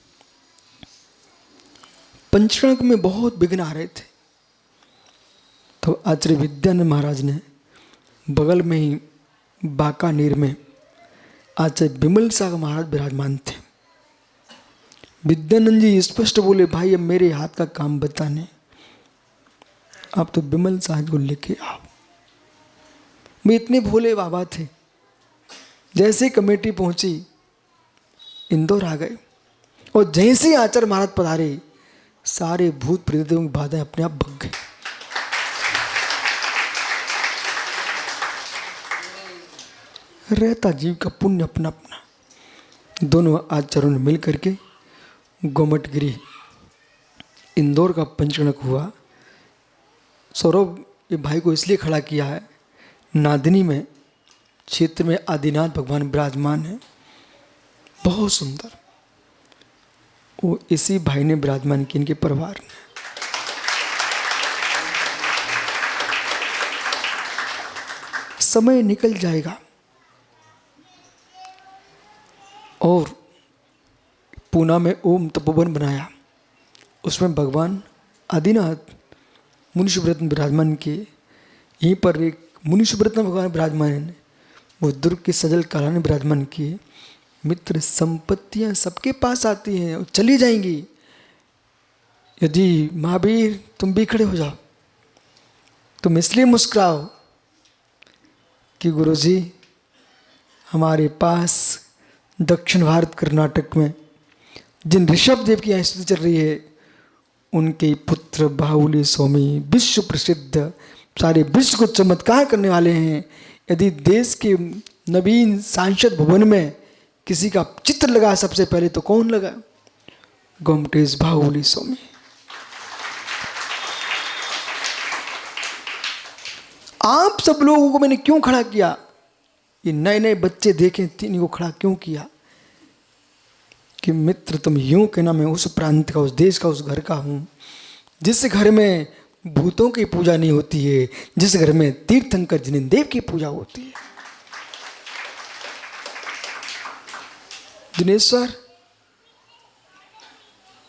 पंचकणक में बहुत विघ्न आ रहे थे तो आचार्य विद्यानंद महाराज ने बगल में ही बाकानेर में आचार्य विमल सागर महाराज विराजमान थे। विद्यानंद जी स्पष्ट बोले भाई अब मेरे हाथ का काम बताने, आप तो विमल साहब को लेके आओ। वे इतने भोले बाबा थे। जैसे कमेटी पहुंची इंदौर आ गए और जैसे ही आचार्य महाराज पधारे सारे भूत प्रेतों की बाधाएं अपने आप भग गई। रहता जीव का पुण्य अपना अपना। दोनों आचार्यों ने मिल करके गोमटगिरी इंदौर का पंचकणक हुआ। सौरभ ये भाई को इसलिए खड़ा किया है, नादिनी में क्षेत्र में आदिनाथ भगवान विराजमान है, बहुत सुंदर। वो इसी भाई ने विराजमान किया, इनके परिवार ने। समय निकल जाएगा और पूना में ओम तपोवन बनाया, उसमें भगवान आदिनाथ मुनिषुव्रत विराजमान किए। यहीं पर एक मुनिषुव्रत भगवान विराजमान है, वो दुर्ग के सजल काला ने विराजमान किए। मित्र संपत्तियां सबके पास आती हैं और चली जाएंगी। यदि महावीर तुम भी खड़े हो जाओ, तुम इसलिए मुस्कुराओ कि गुरुजी हमारे पास दक्षिण भारत कर्नाटक में जिन ऋषभ देव की स्तुति चल रही है उनके पुत्र बाहुली स्वामी विश्व प्रसिद्ध, सारे विश्व को चमत्कार करने वाले हैं। यदि देश के नवीन सांसद भवन में किसी का चित्र लगा सबसे पहले तो कौन लगा? गोमटेश बाहुली स्वामी। आप सब लोगों को मैंने क्यों खड़ा किया? ये नए नए बच्चे देखें, तीन को खड़ा क्यों किया कि मित्र तुम यूं कहना मैं उस प्रांत का, उस देश का, उस घर का हूं जिस घर में भूतों की पूजा नहीं होती है, जिस घर में तीर्थंकर जिनेंद्र की पूजा होती है। दिनेश्वर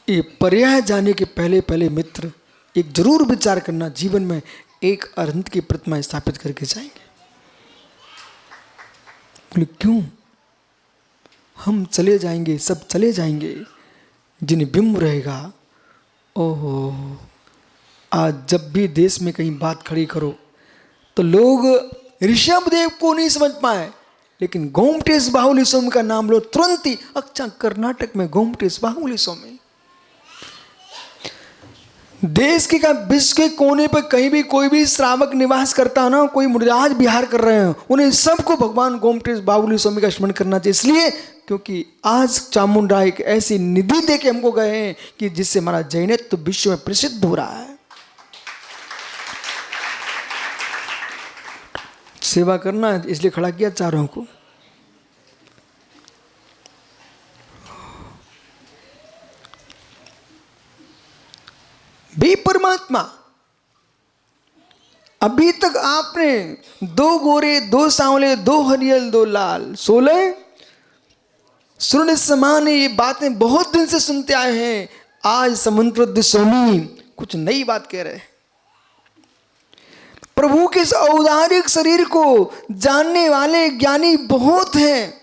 ये पर्याय जाने के पहले पहले मित्र एक जरूर विचार करना, जीवन में एक अरहंत की प्रतिमा स्थापित करके जाएंगे। बोले क्यों? हम चले जाएंगे, सब चले जाएंगे, जिन बिंब रहेगा। ओहो, आज जब भी देश में कहीं बात खड़ी करो तो लोग ऋषभ देव को नहीं समझ पाए, लेकिन गोमटेश बाहुली स्वामी का नाम लो तुरंत ही, अच्छा कर्नाटक में गोमटेश बाहुली स्वामी। देश के का विश्व के कोने पर कहीं भी कोई भी श्रावक निवास करता है ना, कोई मुनिराज विहार कर रहे हैं, उन्हें सबको भगवान गोमटेश बाबुली स्वामी का स्मरण करना चाहिए। इसलिए क्योंकि आज चामुंडा एक ऐसी निधि दे के हमको गए हैं कि जिससे हमारा जैनित्व तो विश्व में प्रसिद्ध हो रहा है। सेवा करना है इसलिए खड़ा किया चारों को। बे परमात्मा, अभी तक आपने 2 गोरे 2 सांवले 2 हरियल 2 लाल 16 सुनने समान ये बातें बहुत दिन से सुनते आए हैं। आज समंत्र स्वामी कुछ नई बात कह रहे हैं। प्रभु के इस औदारिक शरीर को जानने वाले ज्ञानी बहुत हैं,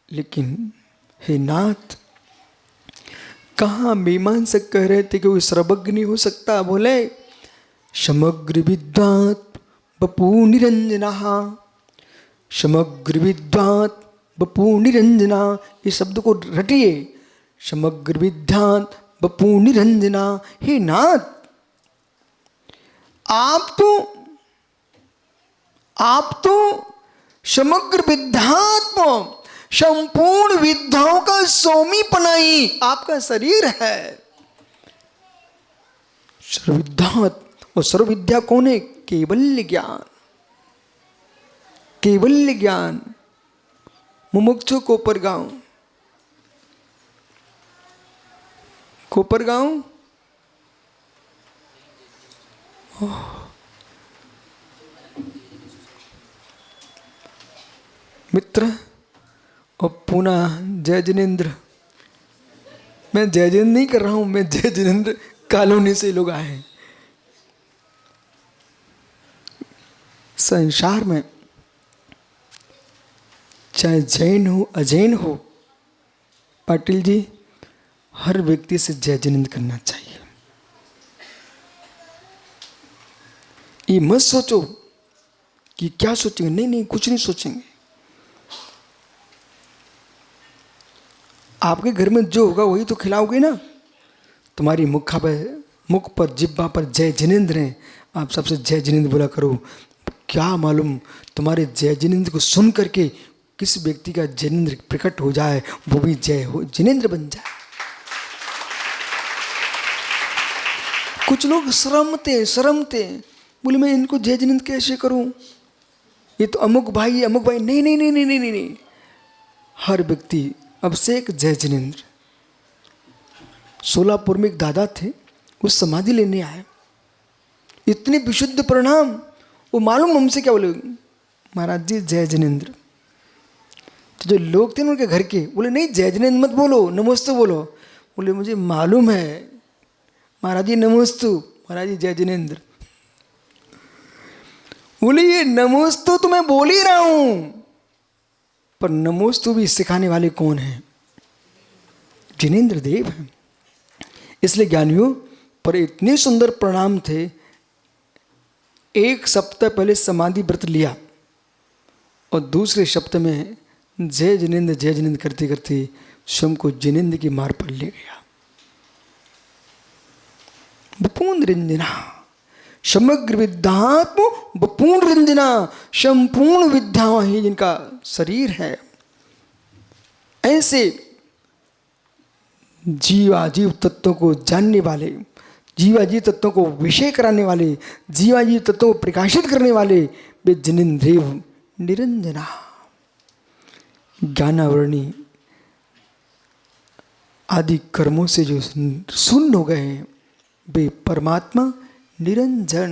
लेकिन हे नाथ, कहाँ मीमांसक कह रहे थे कि वो सर्वज्ञ नहीं हो सकता। बोले समग्र विद्वात बपू निरंजना, समग्र विद्वात बपू निरंजना, ये शब्द को रटिए। समग्र विद्वात बपू निरंजना। हे नाथ, आप तो समग्र विद्यात्म संपूर्ण विद्याओं का स्वामी पनाई आपका शरीर है। सर्वविद्यात और सर्वविद्या कौन है? केवल्य ज्ञान। केवल्य ज्ञान मुमुक्षु कोपरगांव, कोपरगांव मित्र और पुनः जय जिनेन्द्र। मैं जय जिनेन्द्र नहीं कर रहा हूं, मैं जय जिनेन्द्र कॉलोनी से लोग आए हैं। संसार में चाहे जैन हो अजैन हो, पाटिल जी, हर व्यक्ति से जय जिनेन्द्र करना चाहिए। ये मत सोचो कि क्या सोचेंगे, नहीं नहीं, कुछ नहीं सोचेंगे। आपके घर में जो होगा वही तो खिलाओगे ना। तुम्हारी मुख पर जिब्बा पर जय जिनेन्द्र हैं, आप सबसे जय जिनेन्द्र बोला करो। क्या मालूम तुम्हारे जय जिनेन्द्र को सुन करके किस व्यक्ति का जिनेन्द्र प्रकट हो जाए, वो भी जय हो जिनेन्द्र बन जाए। कुछ लोग शर्मते बोले मैं इनको जय जिनेन्द्र कैसे करूं, ये तो अमुक भाई अमुक भाई। नहीं नहीं नहीं नहीं नहीं नहीं, नहीं। हर व्यक्ति अब से एक जय जिनेन्द्र। सोलापुर में एक दादा थे, वो समाधि लेने आए, इतने विशुद्ध प्रणाम। वो मालूम हमसे क्या बोले, महाराज जी जय जिनेन्द्र। तो जो लोग थे उनके घर के बोले नहीं जय जिनेन्द्र मत बोलो, नमोस्तु बोलो। बोले मुझे मालूम है महाराज जी नमोस्तु, महाराज जी जय जिनेन्द्र। बोले ये नमोस्तु तो मैं बोल ही रहा हूं, पर नमोस्तु भी सिखाने वाले कौन हैं? जिनेन्द्र देव हैं। इसलिए ज्ञानियों पर इतने सुंदर प्रणाम थे। 1 सप्ताह पहले समाधि व्रत लिया और दूसरे सप्ताह में जय जिनेन्द्र करते करते स्वयं को जिनेन्द्र की मार पर ले गया। बपून रंजना समग्र विद्यात्म बपूर्ण रंजना, संपूर्ण विद्या ही जिनका शरीर है। ऐसे जीवाजीव तत्वों को जानने वाले, जीवाजीव तत्वों को विषय कराने वाले, जीवाजीव तत्वों को प्रकाशित करने वाले वे जिनेन्द्र निरंजना, ज्ञानावरणी आदि कर्मों से जो शून्य हो गए हैं, वे परमात्मा निरंजन।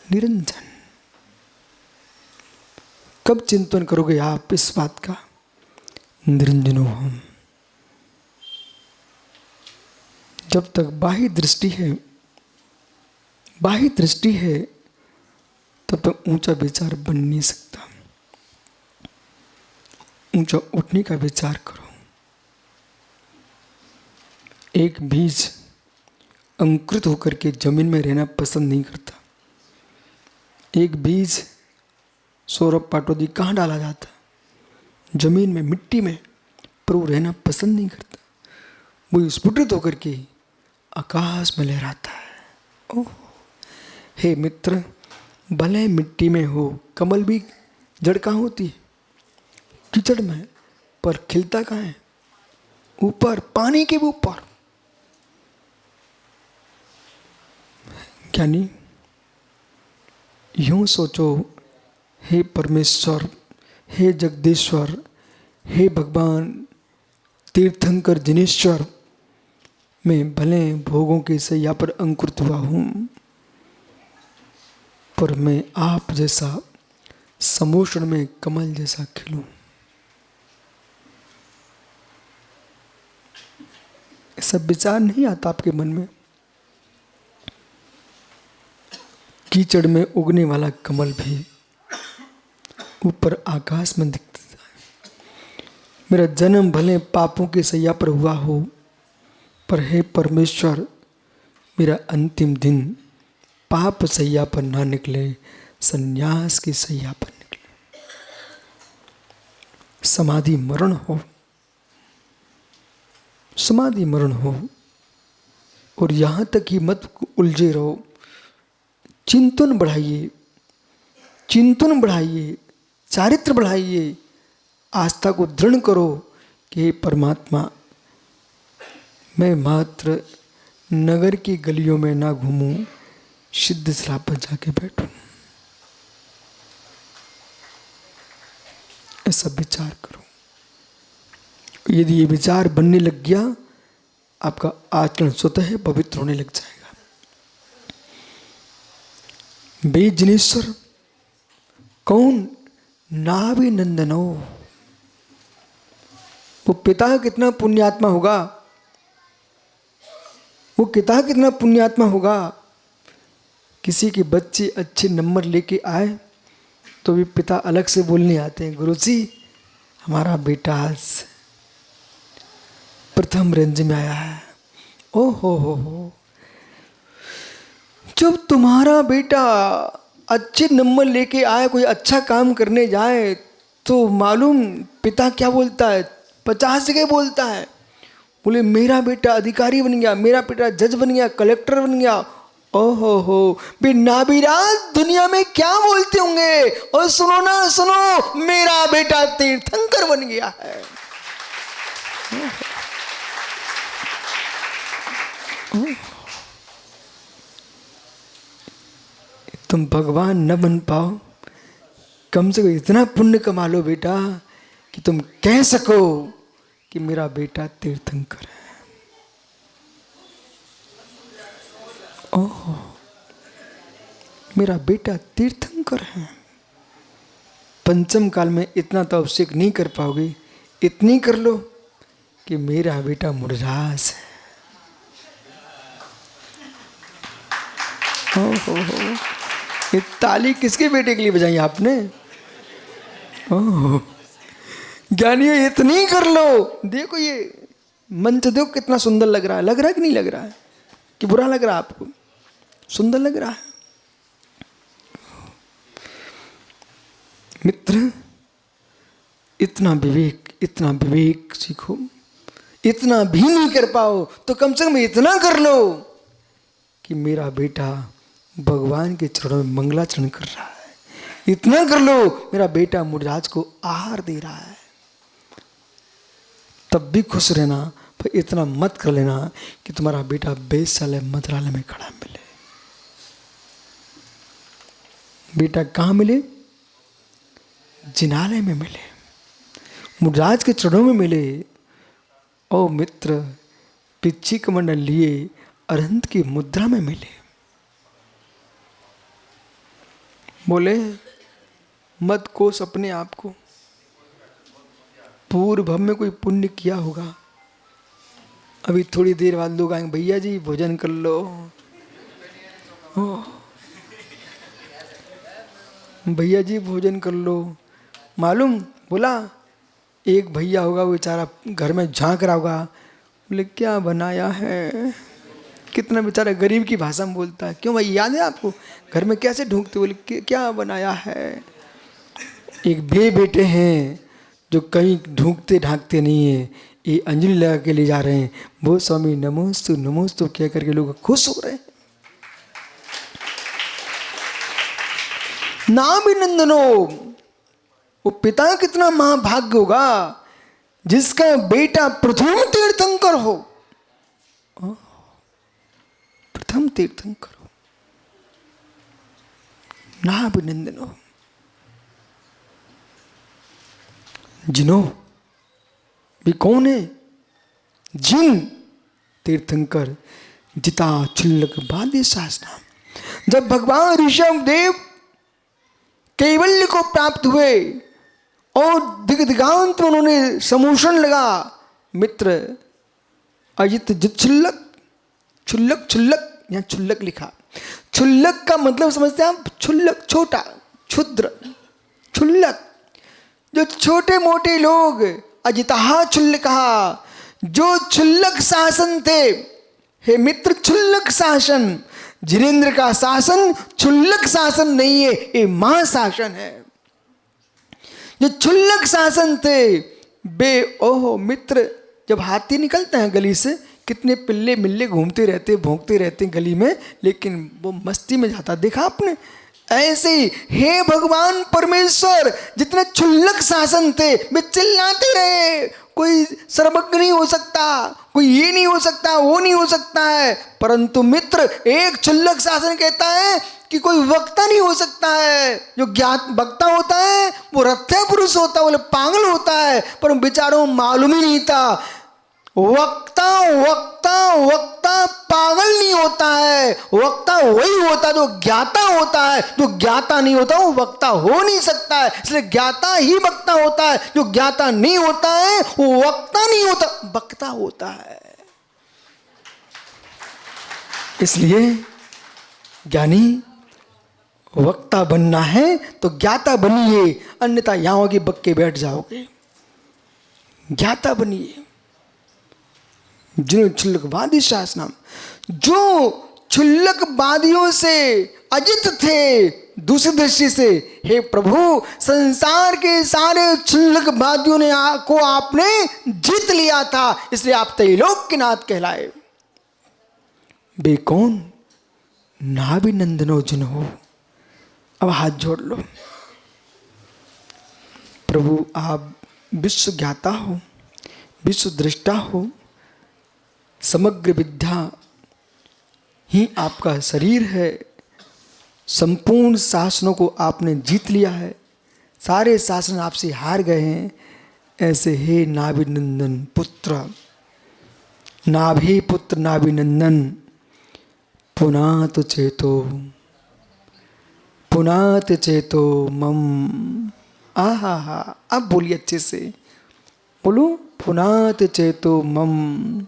निरंजन कब चिंतन करोगे आप इस बात का? निरंजनो हम। जब तक बाह्य दृष्टि है तब तक ऊंचा विचार बन नहीं सकता। ऊंचा उठने का विचार करो। एक बीज अंकुरित होकर के जमीन में रहना पसंद नहीं करता। एक बीज सौरभ पाटोदी कहाँ डाला जाता? जमीन में, मिट्टी में, पर वो रहना पसंद नहीं करता। वो स्फुटित होकर के आकाश में लहराता है। ओह, हे मित्र, भले मिट्टी में हो, कमल भी जड़ कहाँ होती है? कीचड़ में, पर खिलता कहाँ है? ऊपर, पानी के भी ऊपर। ज्ञानी यूं सोचो, हे परमेश्वर, हे जगदीश्वर, हे भगवान तीर्थंकर जिनेश्वर, मैं भले भोगों के सैया पर अंकुरित हुआ हूं, पर मैं आप जैसा समोषण में कमल जैसा खिलूं। ऐसा विचार नहीं आता आपके मन में? कीचड़ में उगने वाला कमल भी ऊपर आकाश में दिखता है। मेरा जन्म भले पापों के सैया पर हुआ हो, पर हे परमेश्वर, मेरा अंतिम दिन पाप सैया पर ना निकले, संन्यास की सैया पर निकले। समाधि मरण हो, समाधि मरण हो, और यहां तक ही मत उलझे रहो। चिंतन बढ़ाइए, चिंतन बढ़ाइए, चारित्र बढ़ाइए, आस्था को दृढ़ करो कि हे परमात्मा, मैं मात्र नगर की गलियों में ना घूमूं, सिद्ध स्लाब पर जाके बैठूं। ऐसा विचार करो। यदि ये विचार बनने लग गया, आपका आचरण स्वतः पवित्र होने लग जाएगा। बेजनेश्वर कौन? नाभि नंदनो। वो पिता कितना पुण्यात्मा होगा, वो पिता कितना पुण्यात्मा होगा। किसी के बच्चे अच्छे नंबर लेके आए तो भी पिता अलग से बोलने आते हैं, गुरुजी हमारा बेटा आज प्रथम रेंज में आया है। ओ हो, जब तुम्हारा बेटा अच्छे नंबर लेके आए, कोई अच्छा काम करने जाए, तो मालूम पिता क्या बोलता है? 50 जगह बोलता है। बोले मेरा बेटा अधिकारी बन गया, मेरा बेटा जज बन गया, कलेक्टर बन गया। ओहो हो, नाबिराज दुनिया में क्या बोलते होंगे। और सुनो ना, सुनो, मेरा बेटा तीर्थंकर बन गया है। तुम भगवान न बन पाओ, कम से कम इतना पुण्य कमा लो बेटा कि तुम कह सको कि मेरा बेटा तीर्थंकर है। ओह, मेरा बेटा तीर्थंकर है। पंचम काल में इतना तो अभिषेक नहीं कर पाओगे, इतनी कर लो कि मेरा बेटा मुरझास है। हो, ये ताली किसके बेटे के लिए बजाई आपने? ओह, ज्ञानियों इतनी कर लो। देखो ये मंच देखो कितना सुंदर लग रहा है। लग रहा है कि नहीं लग रहा है? कि बुरा लग रहा है आपको? सुंदर लग रहा है। मित्र, इतना विवेक सीखो। इतना भी नहीं कर पाओ तो कम से कम इतना कर लो कि मेरा बेटा भगवान के चरणों में मंगलाचरण कर रहा है। इतना कर लो, मेरा बेटा मुरझाज को आहार दे रहा है। तब भी खुश रहना, पर इतना मत कर लेना कि तुम्हारा बेटा बेसाले मंत्रालय में खड़ा मिले। बेटा कहाँ मिले? जिनालय में मिले, मुरझाज के चरणों में मिले। ओ मित्र, पिच्ची कमंडल लिए अरहंत की मुद्रा में मिले। बोले मत कोस अपने आप को, पूर्व भव में कोई पुण्य किया होगा। अभी थोड़ी देर बाद लोग आएंगे, भैया जी भोजन कर लो। भैया जी भोजन कर लो। मालूम बोला एक भैया होगा, वो बेचारा घर में झांक रहा होगा, बोले क्या बनाया है। कितना बेचारा गरीब की भाषा में बोलता है। क्यों भाई, याद है आपको? घर में कैसे ढूंढते? बोले क्या बनाया है। एक बेटे हैं जो कहीं ढूंढते ढांकते नहीं है, ये अंजलि लगा के ले जा रहे हैं, वो स्वामी नमोस्तु नमोस्तु कह करके लोग खुश हो रहे हैं। नाभिनंदनो, वो पिता कितना महाभाग्य होगा जिसका बेटा प्रथम तीर्थंकर हो, प्रथम तीर्थंकर हो। नाभिनंदनो, जिनो भी कौन है? जिन तीर्थंकर जिता छुल्लक बादे शासना। जब भगवान ऋषभ देव कैवल्य को प्राप्त हुए और दिग्दिगांत में उन्होंने समूषण लगा, मित्र अजित जित छुल्लक, छुल्लक छुल्लक, यहाँ छुल्लक लिखा। छुल्लक का मतलब समझते हैं आप? छुल्लक छोटा, क्षुद्र, छुल्लक जो छोटे मोटे लोग, अजितहा छुल्लकहा, जो छुल्लक शासन थे। हे मित्र, छुल्लक शासन, जिनेन्द्र का शासन छुल्लक शासन नहीं है, ये महाशासन है। जो छुल्लक शासन थे बे, ओहो मित्र, जब हाथी निकलते हैं गली से, कितने पिल्ले मिल्ले घूमते रहते, भौंकते रहते गली में, लेकिन वो मस्ती में जाता, देखा आपने? ऐसे ही हे भगवान परमेश्वर, जितने छुल्लक शासन थे वे चिल्लाते रहे, कोई सर्वज्ञ नहीं हो सकता, कोई ये नहीं हो सकता, वो नहीं हो सकता है। परंतु मित्र, एक छुल्लक शासन कहता है कि कोई वक्ता नहीं हो सकता है। जो ज्ञात वक्ता होता है वो रथ्या पुरुष होता है, बोले पागल होता है, पर बेचारों मालूम ही नहीं था। वक्ता वक्ता वक्ता पागल नहीं होता है, वक्ता वही होता जो ज्ञाता होता है। जो ज्ञाता नहीं होता वो वक्ता हो नहीं सकता है, इसलिए ज्ञाता ही वक्ता होता है। जो ज्ञाता नहीं होता है वो वक्ता नहीं होता, वक्ता होता है। इसलिए ज्ञानी वक्ता बनना है तो ज्ञाता बनिए, अन्यथा यहां होगी बक्के बैठ जाओगे। ज्ञाता बनिए। जिन छुल्लकवादी शासनम, जो छुल्लकवादियों से अजित थे दूसरी दृष्टि से, हे प्रभु संसार के सारे छुल्लकवादियों ने को आपने जीत लिया था, इसलिए आप त्रैलोक्यनाथ कहलाए। बे कौन? नाभिनंदनो जिन्हो। अब हाथ जोड़ लो। प्रभु आप विश्व ज्ञाता हो, विश्व दृष्टा हो, समग्र विद्या ही आपका शरीर है, संपूर्ण शासनों को आपने जीत लिया है, सारे शासन आपसे हार गए हैं। ऐसे हे नाभिनंदन पुत्र, नाभि पुत्र नाभिनंदन, पुनात चेतो, पुनात चेतो मम। आहा हा, अब बोलिए अच्छे से, बोलो पुनात चेतो मम,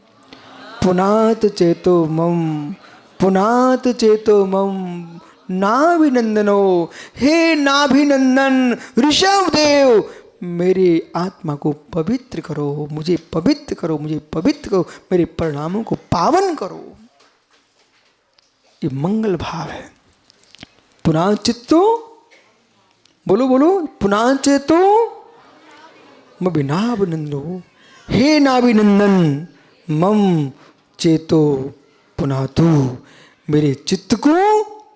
पुनात चेतो मम, पुनात चेतो मम। नाभिनंदनो, हे नाभिनंदन ऋषभ देव, मेरे आत्मा को पवित्र करो, मुझे पवित्र करो, मुझे पवित्र करो, मेरे परिणामों को पावन करो। ये मंगल भाव है। पुनः चित्तो, बोलो बोलो, पुनः चेतो मभिनाभिनंदो, हे नाभिनंदन मम चेतो पुनः तू, मेरे चित्त को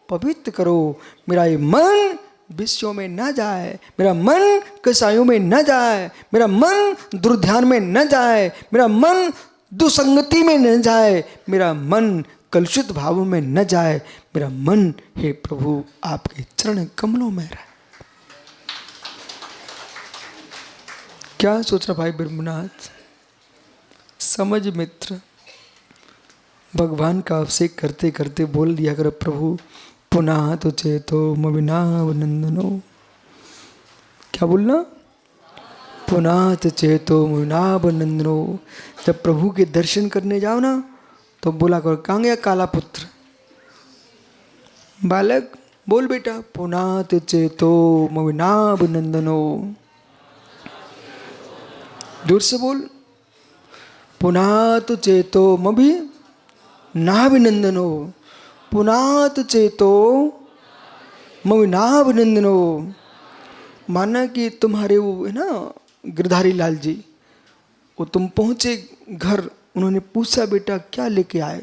पवित्र करो। मेरा ये मन विषयों में न जाए, मेरा मन कसायों में न जाए, मेरा मन दुर्ध्यान में न जाए, मेरा मन दुसंगति में न जाए, मेरा मन कलुषित भावों में न जाए। मेरा मन हे प्रभु आपके चरण कमलों में रहे। क्या सोच रहा भाई ब्रह्मनाथ? समझ मित्र, भगवान का अभिषेक करते करते बोल दिया कर प्रभु पुनः तो चेतो मविनावनंदनो। क्या बोलना? पुनः तो चेतो मविनावनंदनो। जब प्रभु के दर्शन करने जाओ ना तो बोला करो, कहाँ गया काला पुत्र? बालक बोल बेटा, पुनः तो चेतो मविनावनंदनो। दूर से बोल, पुनः तो चेतो मभि नाभिनंदनो, पुनः तो चेतो मविनाभिनंदनो। माना कि तुम्हारे वो है ना गिरधारी लाल जी, वो तुम पहुंचे घर, उन्होंने पूछा बेटा क्या लेके आए,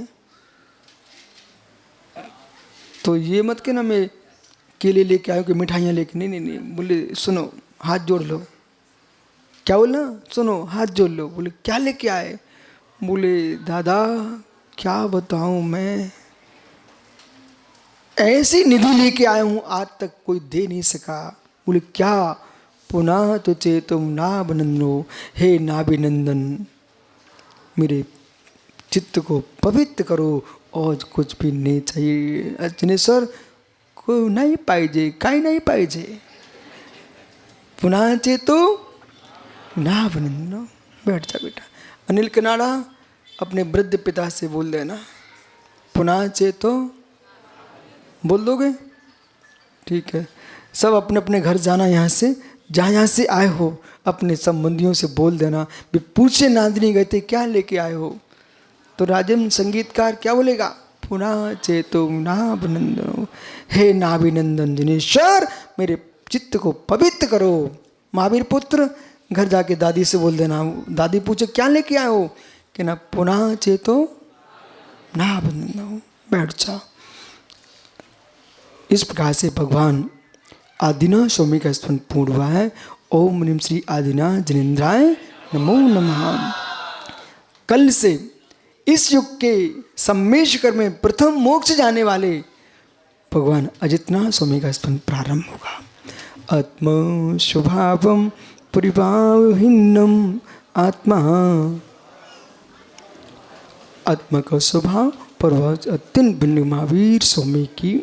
तो ये मत कहना मैं केले लेके आया कि मिठाइयाँ लेके, नहीं नहीं नहीं, बोले सुनो हाथ जोड़ लो। क्या बोलना, सुनो हाथ जोड़ लो। बोले क्या लेके आए, बोले दादा क्या बताऊं मैं, ऐसी निधि लेके आया हूं आज तक कोई दे नहीं सका। बोले क्या, पुनः तो चेतुम नाभिनंदनो, हे नाभिनंदन मेरे चित्त को पवित्र करो और कुछ भी नहीं चाहिए। अजनेश्वर को नहीं पाइजे, काही नहीं पाइजे, पुनः चेतो नाभिनंदनो। बैठ जा बेटा। अनिल कनाडा अपने वृद्ध पिता से बोल देना पुनः चेतो, बोल दोगे, ठीक है। सब अपने अपने घर जाना, यहाँ से जहाँ से आए हो अपने संबंधियों से बोल देना भी पूछे नांदनी गए थे क्या लेके आए हो, तो राजन संगीतकार क्या बोलेगा, पुनः चेतो नाभिनंदनो, हे नाभिनंदन जिनेश्वर मेरे चित्त को पवित्र करो। महावीर पुत्र घर जाके दादी से बोल देना, दादी पूछे क्या लेके आए हो, कि ना पुनः चेतो नाभिनंदनो, बैठ जा। इस प्रकार से भगवान आदिनाथ स्वामी का स्मरण पूर्ण हुआ है। ओम नीम श्री आदिनाथ जिनेन्द्राय नमो नमः। कल से इस युग के सम्मेशकर में प्रथम मोक्ष जाने वाले भगवान अजितनाथ स्वामी का स्मरण प्रारंभ होगा। आत्म स्वभावम परिभावहीनम आत्मा, आत्मा का स्वभाव पर अत्यंत भिन्न महावीर स्वामी की